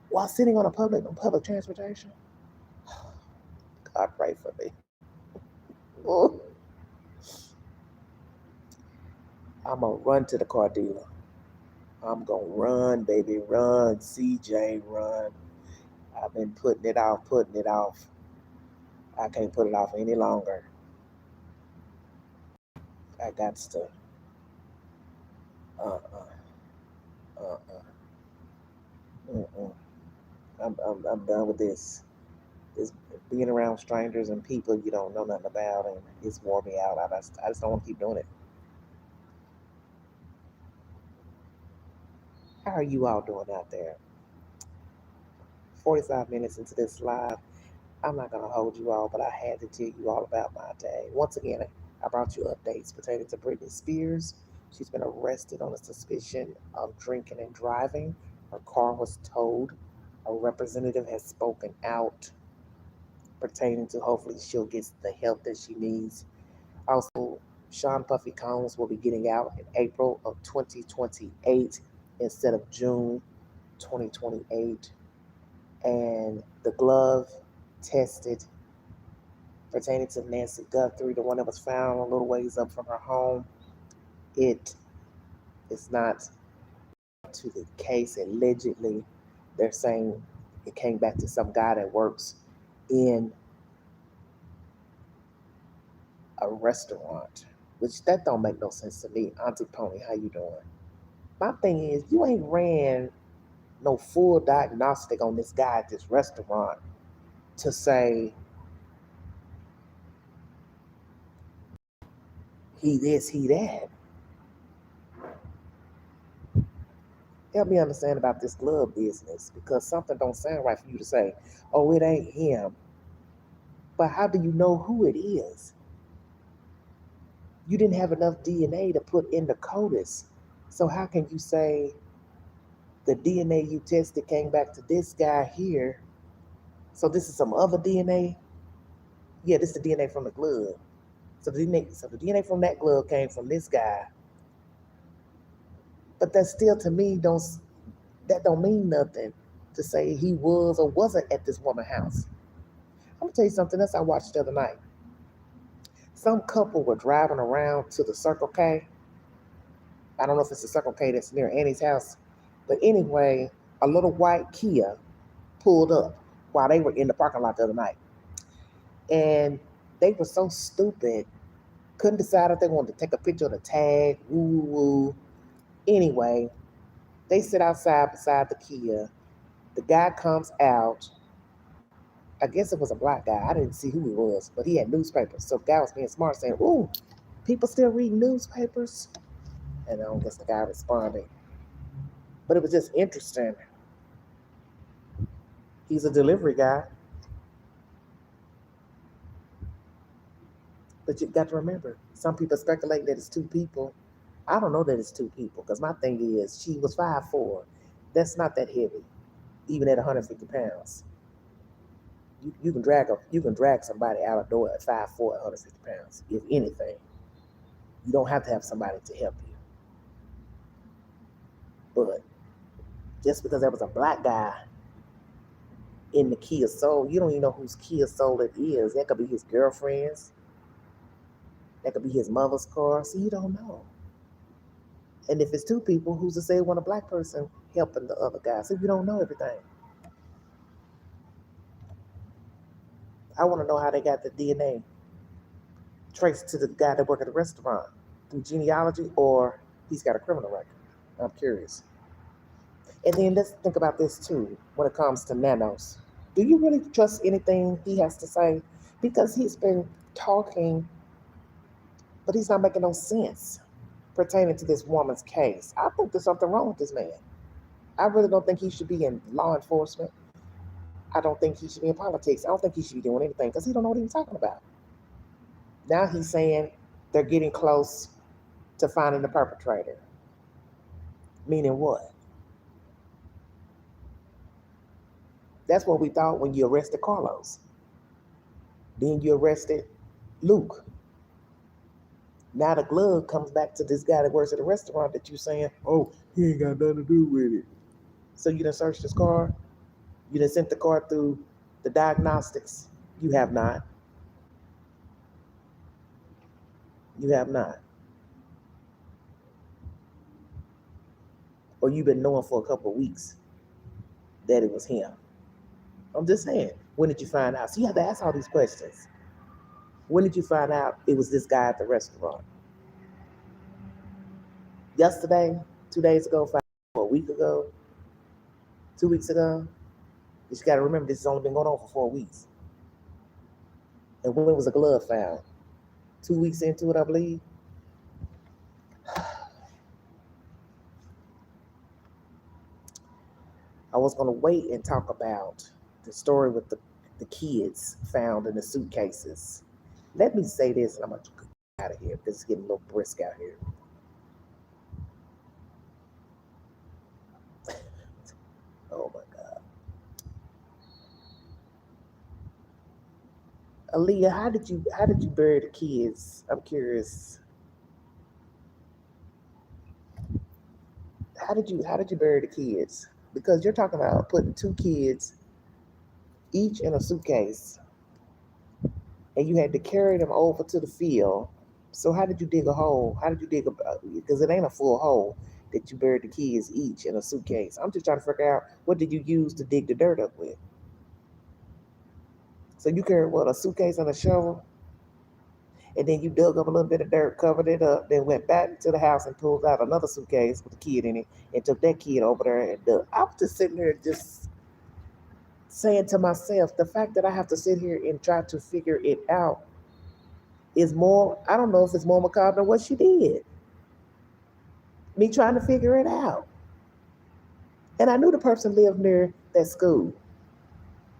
while sitting on public transportation. God pray for me. Oh, I'm gonna run to the car dealer. I'm gonna run, baby, run. CJ, run. I've been putting it off, putting it off. I can't put it off any longer. I got to. Uh-uh. Uh-uh. Mm-mm. I'm done with this. This being around strangers and people you don't know nothing about, and it's wore me out. I just don't want to keep doing it. How are you all doing out there? 45 minutes into this live, I'm not going to hold you all, but I had to tell you all about my day. Once again, I brought you updates pertaining to Britney Spears. She's been arrested on a suspicion of drinking and driving. Her car was towed. A representative has spoken out pertaining to hopefully she'll get the help that she needs. Also, Sean Puffy Combs will be getting out in April of 2028 instead of June 2028. And the glove tested pertaining to Nancy Guthrie, the one that was found a little ways up from her home, it is not to the case. Allegedly, they're saying it came back to some guy that works in a restaurant, which that don't make no sense to me. Auntie Pony, how you doing? My thing is, you ain't ran no full diagnostic on this guy at this restaurant to say he this, he that. Help me understand about this glove business because something don't sound right for you to say, oh, it ain't him. But how do you know who it is? You didn't have enough DNA to put in the CODIS. So how can you say the DNA you tested came back to this guy here? So this is some other DNA? Yeah, this is the DNA from the glove. So the DNA from that glove came from this guy. But that still to me don't mean nothing to say he was or wasn't at this woman's house. I'm gonna tell you something else I watched the other night. Some couple were driving around to the Circle K. I don't know if it's the Circle K that's near Annie's house, but anyway, a little white Kia pulled up while they were in the parking lot the other night, and they were so stupid, couldn't decide if they wanted to take a picture of the tag. Woo woo woo. Anyway, they sit outside beside the Kia. The guy comes out. I guess it was a black guy. I didn't see who he was, but he had newspapers. So the guy was being smart, saying, "Ooh, people still read newspapers." And I don't guess the guy responded. But it was just interesting. He's a delivery guy, but you got to remember, some people speculate that it's two people. I don't know that it's two people because my thing is, she was 5'4". That's not that heavy, even at 150 pounds. You can drag somebody out of the door at 5'4", 150 pounds. If anything, you don't have to have somebody to help you. But just because there was a black guy in the Kia Soul, you don't even know whose Kia Soul it is. That could be his girlfriend's. That could be his mother's car. So you don't know. And if it's two people, who's to say one a black person helping the other guy? So you don't know everything. I want to know how they got the DNA traced to the guy that worked at the restaurant through genealogy, or he's got a criminal record. I'm curious. And then let's think about this too when it comes to Nanos. Do you really trust anything he has to say? Because he's been talking, but he's not making no sense pertaining to this woman's case. I think there's something wrong with this man. I really don't think he should be in law enforcement. I don't think he should be in politics. I don't think he should be doing anything because he don't know what he's talking about. Now he's saying they're getting close to finding the perpetrator. Meaning what? That's what we thought when you arrested Carlos. Then you arrested Luke. Now the glove comes back to this guy that works at the restaurant that you saying, oh, he ain't got nothing to do with it. So you done searched his car. You done sent the car through the diagnostics. You have not. You have not. Or you've been knowing for a couple of weeks that it was him. I'm just saying, when did you find out? So you have to ask all these questions. When did you find out it was this guy at the restaurant? Yesterday, 2 days ago, a week ago, 2 weeks ago? You just got to remember this has only been going on for 4 weeks. And when was a glove found? 2 weeks into it, I believe. I was going to wait and talk about the story with the kids found in the suitcases. Let me say this, and I'm going to get out of here because it's getting a little brisk out here. Oh my God. Aaliyah, how did you bury the kids? I'm curious. How did you bury the kids? Because you're talking about putting 2 kids each in a suitcase, and you had to carry them over to the field. So how did you dig a hole? How did you dig because it ain't a full hole that you buried the kids each in a suitcase. I'm just trying to figure out, what did you use to dig the dirt up with? So you carried what, a suitcase and a shovel? And then you dug up a little bit of dirt, covered it up, then went back to the house and pulled out another suitcase with a kid in it and took that kid over there and dug. I was just sitting there just saying to myself, the fact that I have to sit here and try to figure it out is more, I don't know if it's more macabre than what she did. Me trying to figure it out. And I knew the person lived near that school.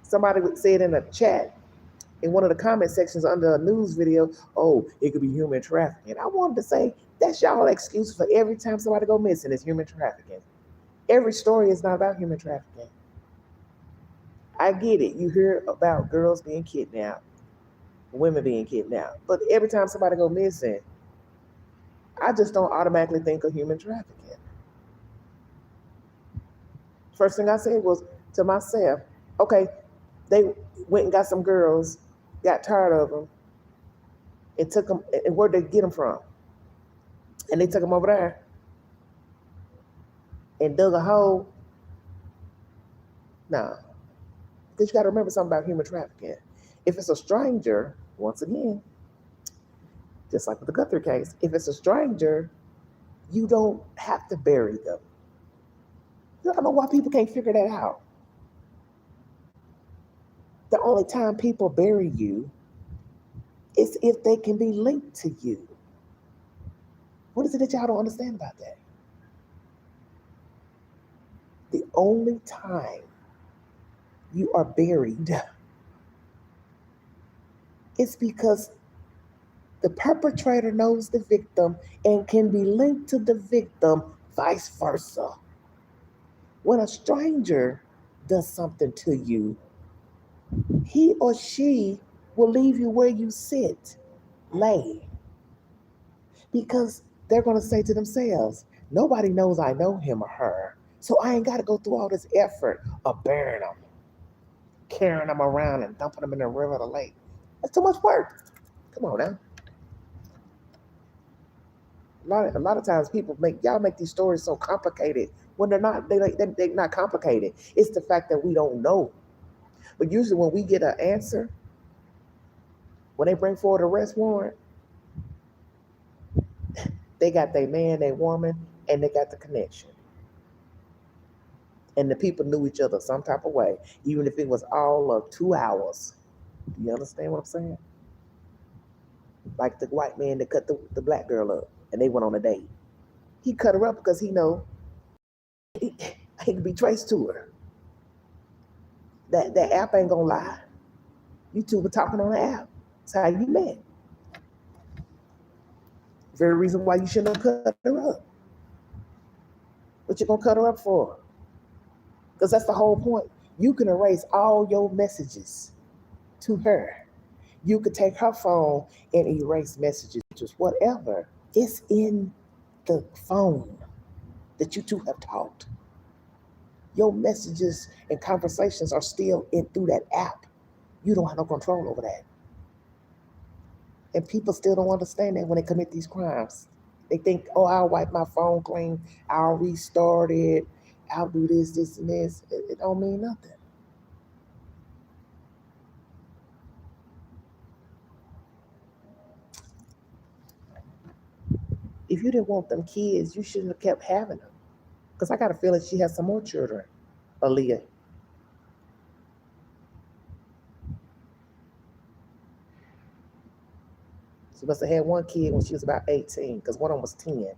Somebody would say it in a chat, in one of the comment sections under a news video, oh, it could be human trafficking. I wanted to say, that's y'all excuse for every time somebody go missing is human trafficking. Every story is not about human trafficking. I get it. You hear about girls being kidnapped, women being kidnapped. But every time somebody go missing, I just don't automatically think of human trafficking. First thing I said was to myself, okay, they went and got some girls, got tired of them, and took them, and where'd they get them from? And they took them over there and dug a hole. No, because you got to remember something about human trafficking. If it's a stranger, once again, just like with the Guthrie case, if it's a stranger, you don't have to bury them. I don't know why people can't figure that out. The only time people bury you is if they can be linked to you. What is it that y'all don't understand about that? The only time you are buried is because the perpetrator knows the victim and can be linked to the victim, vice versa. When a stranger does something to you, he or she will leave you where you sit, lay. Because they're going to say to themselves, nobody knows I know him or her, so I ain't got to go through all this effort of burying them, carrying them around and dumping them in the river or the lake. That's too much work. Come on now. A lot of times people make these stories so complicated when they're not. They're not complicated. It's the fact that we don't know. But usually when we get an answer, when they bring forward an arrest warrant, they got their man, their woman, and they got the connection. And the people knew each other some type of way, even if it was all of 2 hours. Do you understand what I'm saying? Like the white man that cut the black girl up and they went on a date. He cut her up because he know he can be traced to her. That app ain't gonna lie. You two were talking on the app. That's how you met. Very reason why you shouldn't have cut her up. What you gonna cut her up for? Because that's the whole point. You can erase all your messages to her. You could take her phone and erase messages, just whatever. It's in the phone that you two have talked. Your messages and conversations are still in through that app. You don't have no control over that. And people still don't understand that when they commit these crimes. They think, oh, I'll wipe my phone clean, I'll restart it, I'll do this, this, and this. It don't mean nothing. If you didn't want them kids, you shouldn't have kept having them. Because I got a feeling she has some more children. Aaliyah. She must have had one kid when she was about 18, because one of them was 10.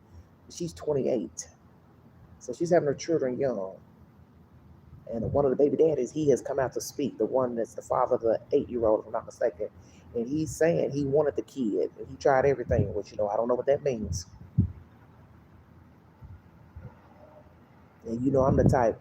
She's 28. So she's having her children young. And one of the baby daddies, he has come out to speak, the one that's the father of the 8-year-old, if I'm not mistaken. And he's saying he wanted the kid, and he tried everything, which, I don't know what that means. And I'm the type,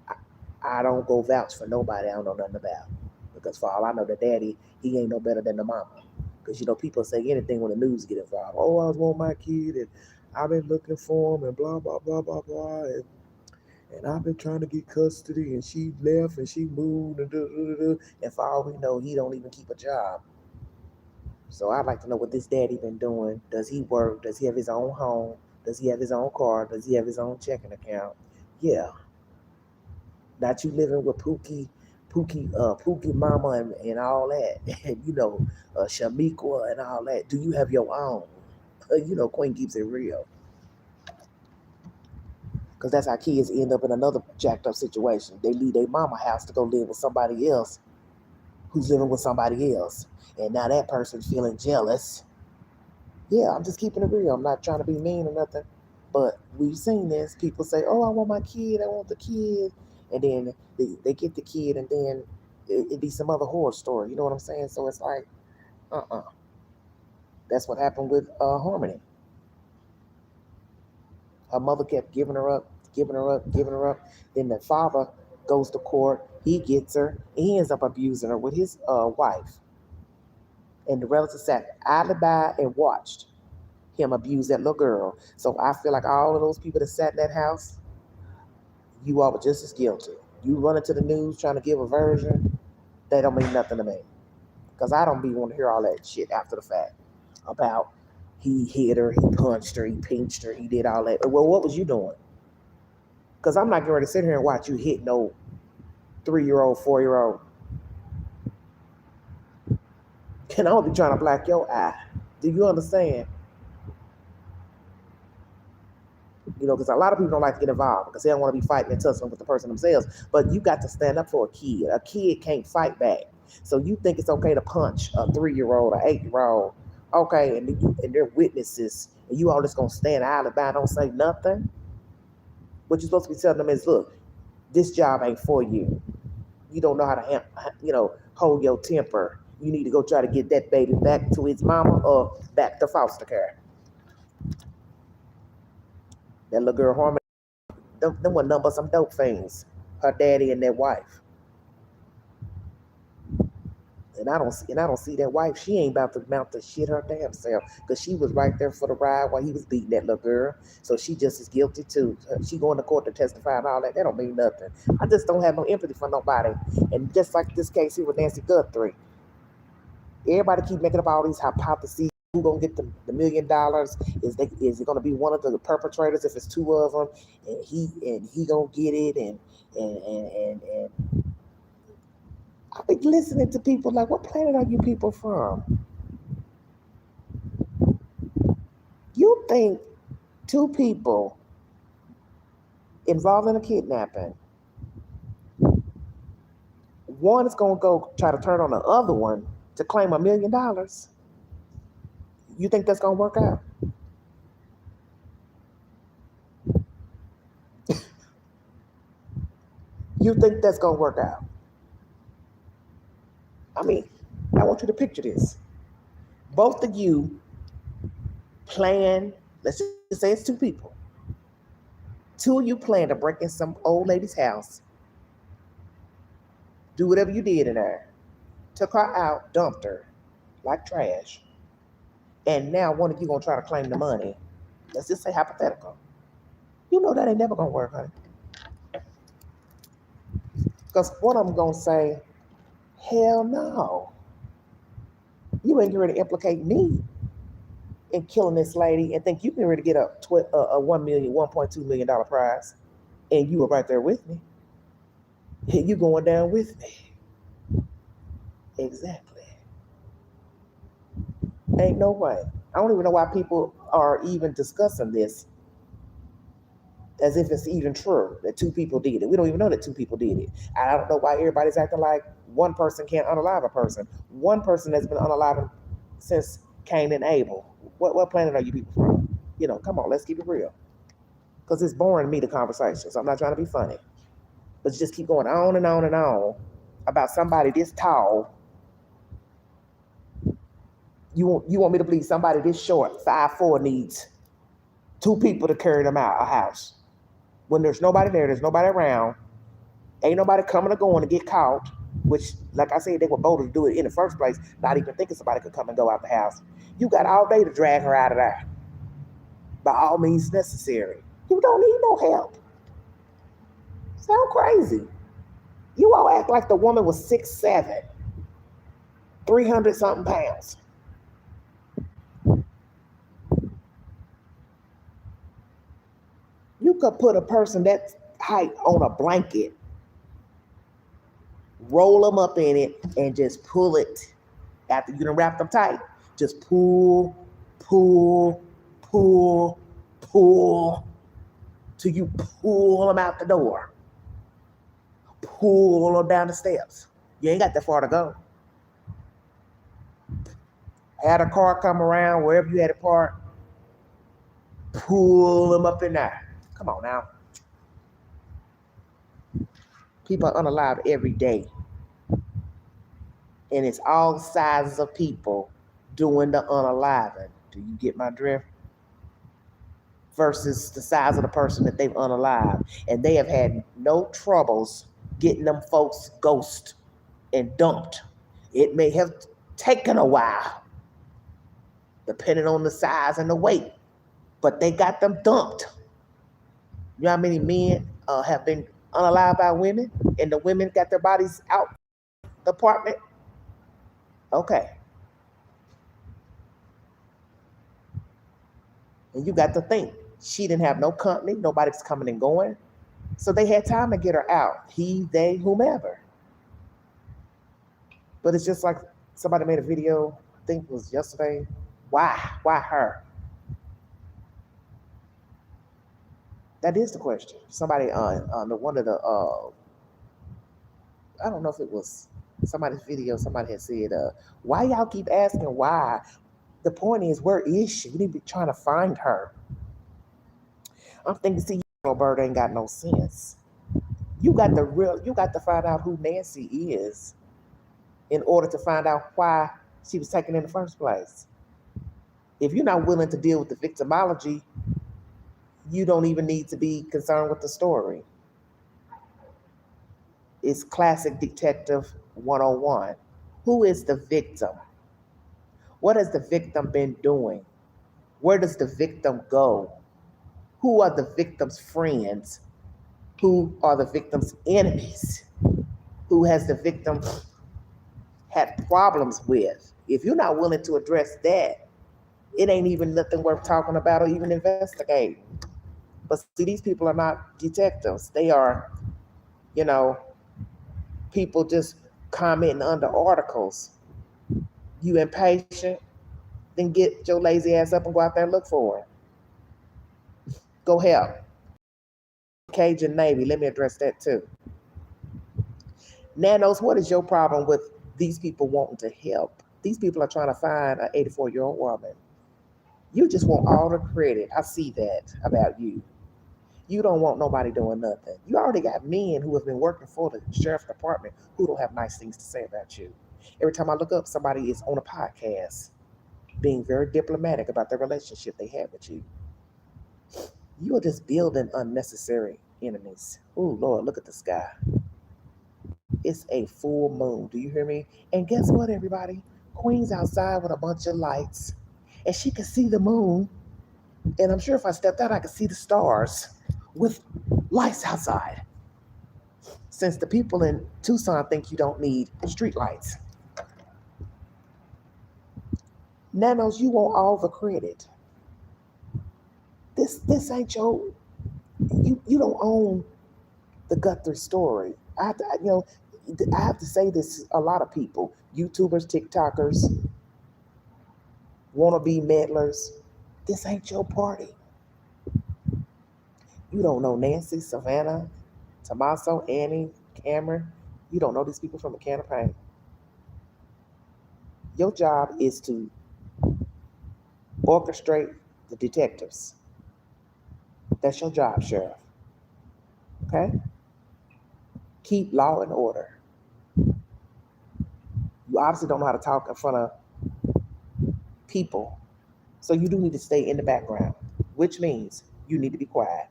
I, I don't go vouch for nobody I don't know nothing about. Because for all I know, the daddy, he ain't no better than the mama. Because, people say anything when the news get involved. Oh, I want my kid, and I've been looking for him, and blah, blah, blah, blah, blah. And I've been trying to get custody, and she left, and she moved, and for all we know, he don't even keep a job. So I'd like to know what this daddy been doing. Does he work? Does he have his own home? Does he have his own car? Does he have his own checking account? Yeah. Not you living with Pookie mama and all that, and Shamiqua and all that. Do you have your own? Queen keeps it real. Because that's how kids end up in another jacked up situation. They leave their mama house to go live with somebody else who's living with somebody else. And now that person's feeling jealous. Yeah, I'm just keeping it real. I'm not trying to be mean or nothing. But we've seen this. People say, oh, I want my kid. I want the kid. And then they get the kid, and then it be some other horror story. You know what I'm saying? So it's like, uh-uh. That's what happened with Harmony. Her mother kept giving her up, giving her up, giving her up. Then the father goes to court. He gets her. And he ends up abusing her with his wife. And the relatives sat idly by and watched him abuse that little girl. So I feel like all of those people that sat in that house, you all were just as guilty. You run into the news trying to give a version, they don't mean nothing to me. Because I don't be want to hear all that shit after the fact about he hit her, he punched her, he pinched her, he did all that. Well, what was you doing? Because I'm not going to sit here and watch you hit no 3-year-old, 4-year-old. And I will be trying to black your eye. Do you understand? Because a lot of people don't like to get involved because they don't want to be fighting and tussling with the person themselves. But you got to stand up for a kid. A kid can't fight back. So you think it's okay to punch a 3-year-old or 8-year-old? Okay, and they're witnesses, and you all just gonna stand idly by and don't say nothing? What you're supposed to be telling them is, look, this job ain't for you. You don't know how to, hold your temper. You need to go try to get that baby back to his mama or back to foster care. That little girl Harmony, them were number some dope things. Her daddy and their wife. And I don't see that wife. She ain't about to mount to shit her damn self because she was right there for the ride while he was beating that little girl. So she just as guilty too. She going to court to testify and all that. That don't mean nothing. I just don't have no empathy for nobody. And just like this case here with Nancy Guthrie, everybody keep making up all these hypotheses. Who gonna get the $1 million? Is it gonna be one of the perpetrators if it's two of them? And he gonna get it and I've been listening to people like, what planet are you people from? You think two people involved in a kidnapping, one is going to go try to turn on the other one to claim $1 million? You think that's going to work out? You think that's going to work out? I mean, I want you to picture this. Both of you plan, let's just say it's two people. Two of you plan to break in some old lady's house, do whatever you did in there, took her out, dumped her like trash, and now one of you gonna try to claim the money. Let's just say hypothetical. You know that ain't never gonna work, honey. Because what I'm gonna say, hell no. You ain't getting ready to implicate me in killing this lady and think you can ready to get a $1.2 million prize, and you were right there with me. You going down with me. Exactly. Ain't no way. I don't even know why people are even discussing this as if it's even true that two people did it. We don't even know that two people did it. I don't know why everybody's acting like one person can't unalive a person. One person has been unaliving since Cain and Abel. What planet are you people from? Come on, let's keep it real. Because it's boring to me, the conversation. So I'm not trying to be funny. But you just keep going on and on and on about somebody this tall. You want me to believe somebody this short, 5'4", needs two people to carry them out a house. When there's nobody there, there's nobody around, ain't nobody coming or going to get caught, which, like I said, they were bold to do it in the first place, not even thinking somebody could come and go out the house. You got all day to drag her out of there. By all means necessary. You don't need no help. Sound crazy. You all act like the woman was 6'7", 300 something pounds. You could put a person that height on a blanket, roll them up in it, and just pull it. After you done wrap them tight, just pull, pull, pull, pull, till you pull them out the door. Pull them down the steps. You ain't got that far to go. Had a car come around, wherever you had it parked, pull them up in there. Come on now. People are unalive every day. And it's all sizes of people doing the unaliving. Do you get my drift? Versus the size of the person that they've unalived. And they have had no troubles getting them folks ghosted and dumped. It may have taken a while, depending on the size and the weight, but they got them dumped. You know how many men have been unalived by women, and the women got their bodies out the apartment? Okay. And you got to think, she didn't have no company, nobody's coming and going. So they had time to get her out. He, they, whomever. But it's just like somebody made a video, I think it was yesterday. Why? Why her? That is the question. Somebody on one of the, I don't know if it was somebody's video, somebody had said, why y'all keep asking why? The point is, where is she? We need to be trying to find her. I'm thinking, see, Bird ain't got no sense. You got to find out who Nancy is in order to find out why she was taken in the first place. If you're not willing to deal with the victimology, you don't even need to be concerned with the story. It's classic detective 101. Who is the victim? What has the victim been doing? Where does the victim go? Who are the victim's friends? Who are the victim's enemies? Who has the victim had problems with? If you're not willing to address that, it ain't even nothing worth talking about or even investigating. But see, these people are not detectives. They are, people just commenting under articles. You impatient? Then get your lazy ass up and go out there and look for it. Go help. Cajun Navy, let me address that too. Nanos, what is your problem with these people wanting to help? These people are trying to find an 84-year-old woman. You just want all the credit. I see that about you. You don't want nobody doing nothing. You already got men who have been working for the sheriff's department who don't have nice things to say about you. Every time I look up, somebody is on a podcast being very diplomatic about the relationship they have with you. You are just building unnecessary enemies. Oh, Lord, look at the sky. It's a full moon. Do you hear me? And guess what, everybody? Queen's outside with a bunch of lights, and she can see the moon. And I'm sure if I stepped out, I could see the stars with lights outside. Since the people in Tucson think you don't need street lights, Nanos, you want all the credit. This ain't your. You don't own the Guthrie story. I have to say this to a lot of people, YouTubers, TikTokers, wannabe meddlers. This ain't your party. You don't know Nancy, Savannah, Tommaso, Annie, Cameron. You don't know these people from a can of paint. Your job is to orchestrate the detectives. That's your job, Sheriff. Okay? Keep law and order. You obviously don't know how to talk in front of people. So you do need to stay in the background, which means you need to be quiet.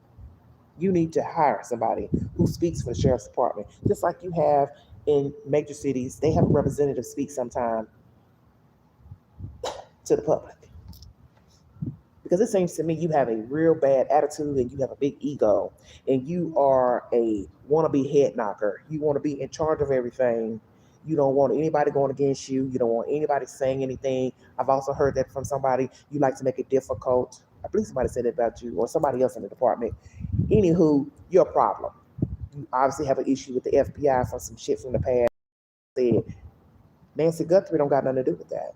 You need to hire somebody who speaks for the sheriff's department, just like you have in major cities. They have a representative speak sometime to the public. Because it seems to me you have a real bad attitude and you have a big ego and you are a wannabe head knocker. You want to be in charge of everything. You don't want anybody going against you. You don't want anybody saying anything. I've also heard that from somebody. You like to make it difficult. I believe somebody said that about you or somebody else in the department. Anywho, you're a problem. You obviously have an issue with the FBI for some shit from the past. Said Nancy Guthrie don't got nothing to do with that.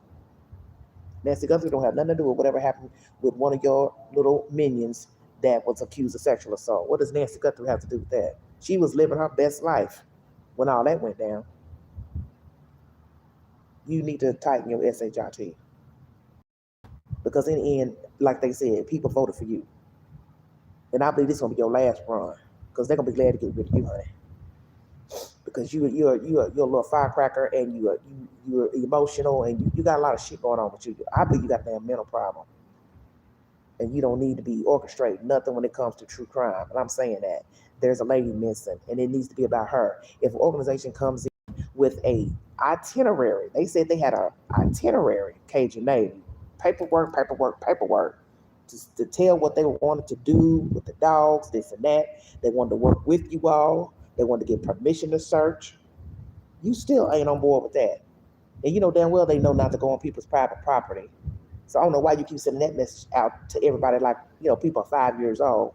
Nancy Guthrie don't have nothing to do with whatever happened with one of your little minions that was accused of sexual assault. What does Nancy Guthrie have to do with that? She was living her best life when all that went down. You need to tighten your SHIT. Because in the end, like they said, people voted for you. And I believe this is gonna be your last run. Because they're gonna be glad to get rid of you, honey. Because you're a little firecracker and you're emotional and you got a lot of shit going on with you. I believe you got a damn mental problem. And you don't need to be orchestrating nothing when it comes to true crime. And I'm saying that there's a lady missing and it needs to be about her. If an organization comes in with a itinerary, they said they had a itinerary, Cajun Navy, paperwork, to tell what they wanted to do with the dogs, this and that. They wanted to work with you all. They wanted to get permission to search. You still ain't on board with that. And you know damn well they know not to go on people's private property. So I don't know why you keep sending that message out to everybody like, people are 5 years old.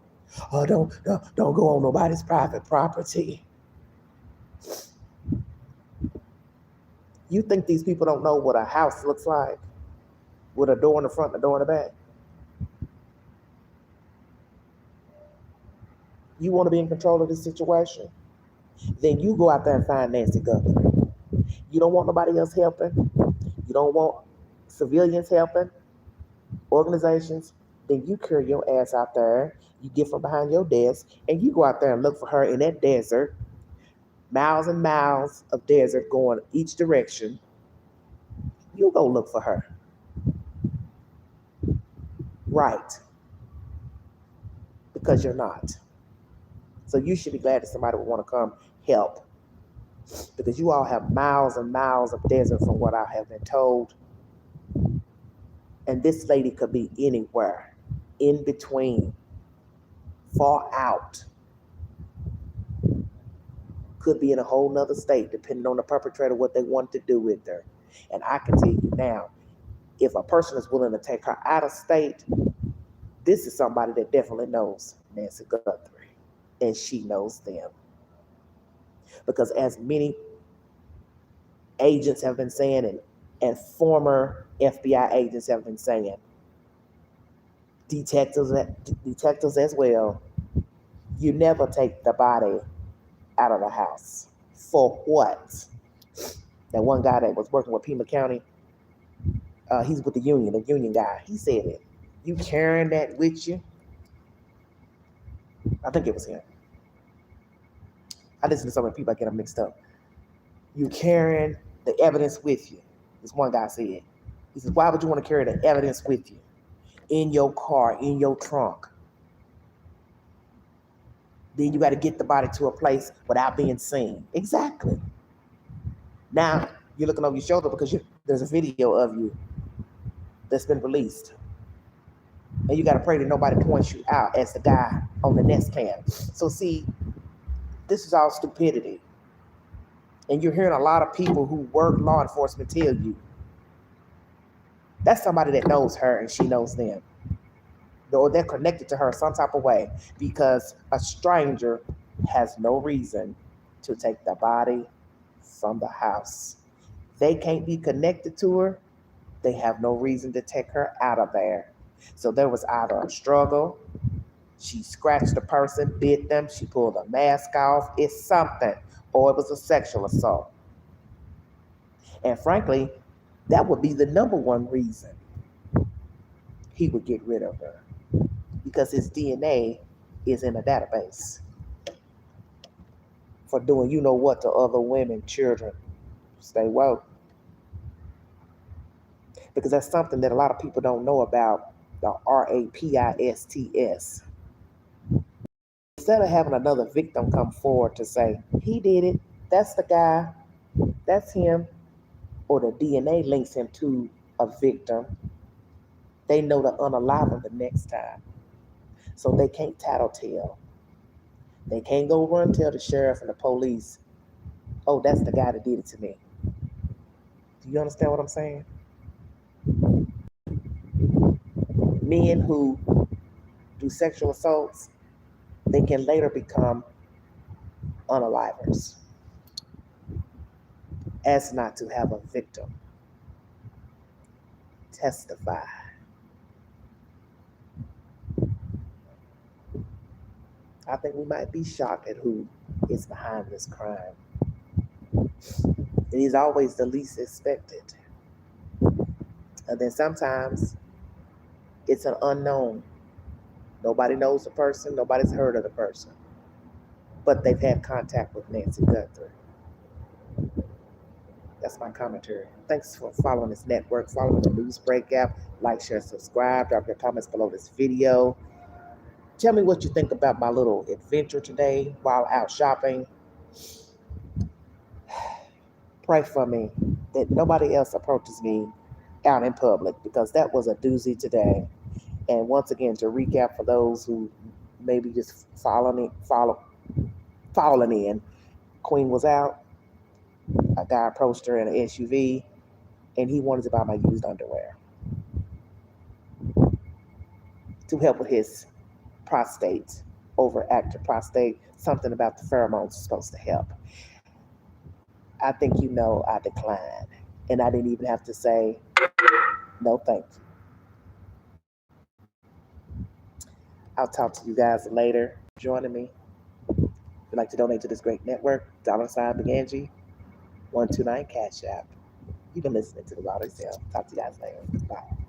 Oh, don't go on nobody's private property. You think these people don't know what a house looks like with a door in the front and a door in the back? You want to be in control of this situation? Then you go out there and find Nancy Guthrie. You don't want nobody else helping. You don't want civilians helping, organizations. Then you carry your ass out there. You get from behind your desk and you go out there and look for her in that desert. Miles and miles of desert going each direction. You go look for her. Right. Because you're not. So you should be glad that somebody would want to come help. Because you all have miles and miles of desert from what I have been told. And this lady could be anywhere, in between, far out. Could be in a whole nother state, depending on the perpetrator, what they want to do with her. And I can tell you now, if a person is willing to take her out of state, this is somebody that definitely knows Nancy Guthrie. And she knows them. Because as many agents have been saying, and former FBI agents have been saying, detectives as well, you never take the body out of the house. For what? That one guy that was working with Pima County, he's with the union guy, he said it. You carrying that with you? I think it was him. I listen to so many people, I get them mixed up. You carrying the evidence with you. This one guy said. He says, why would you want to carry the evidence with you? In your car, in your trunk. Then you got to get the body to a place without being seen. Exactly. Now you're looking over your shoulder because there's a video of you that's been released. And you got to pray that nobody points you out as the guy on the Nest cam. So see, this is all stupidity. And you're hearing a lot of people who work law enforcement tell you that's somebody that knows her and she knows them. Or they're connected to her some type of way, because a stranger has no reason to take the body from the house. They can't be connected to her. They have no reason to take her out of there. So there was either a struggle, she scratched the person, bit them, she pulled a mask off, it's something, or it was a sexual assault. And frankly, that would be the number one reason he would get rid of her, because his DNA is in a database for doing you know what to other women, children. Stay woke. Because that's something that a lot of people don't know about the RAPISTS. Instead of having another victim come forward to say, he did it, that's the guy, that's him, or the DNA links him to a victim, they know to unalive him the next time. So they can't tattletale. They can't go run tell the sheriff and the police, oh, that's the guy that did it to me. Do you understand what I'm saying? Men who do sexual assaults, they can later become unalivers, as not to have a victim testify. I think we might be shocked at who is behind this crime. It is always the least expected. And then sometimes it's an unknown. Nobody knows the person, nobody's heard of the person, but they've had contact with Nancy Guthrie. That's my commentary. Thanks for following this network, following the News Break app. Like, share, subscribe, drop your comments below this video. Tell me what you think about my little adventure today while out shopping. Pray for me that nobody else approaches me out in public, because that was a doozy today. And once again, to recap for those who maybe just falling in, Queen was out. A guy approached her in an SUV, and he wanted to buy my used underwear to help with his prostate, overactive prostate. Something about the pheromones is supposed to help. I think you know I declined, and I didn't even have to say no thank you. I'll talk to you guys later. Joining me. If you'd like to donate to this great network, $BigAngie, 129 Cash App. You've been listening to The Louder Self. Talk to you guys later. Bye.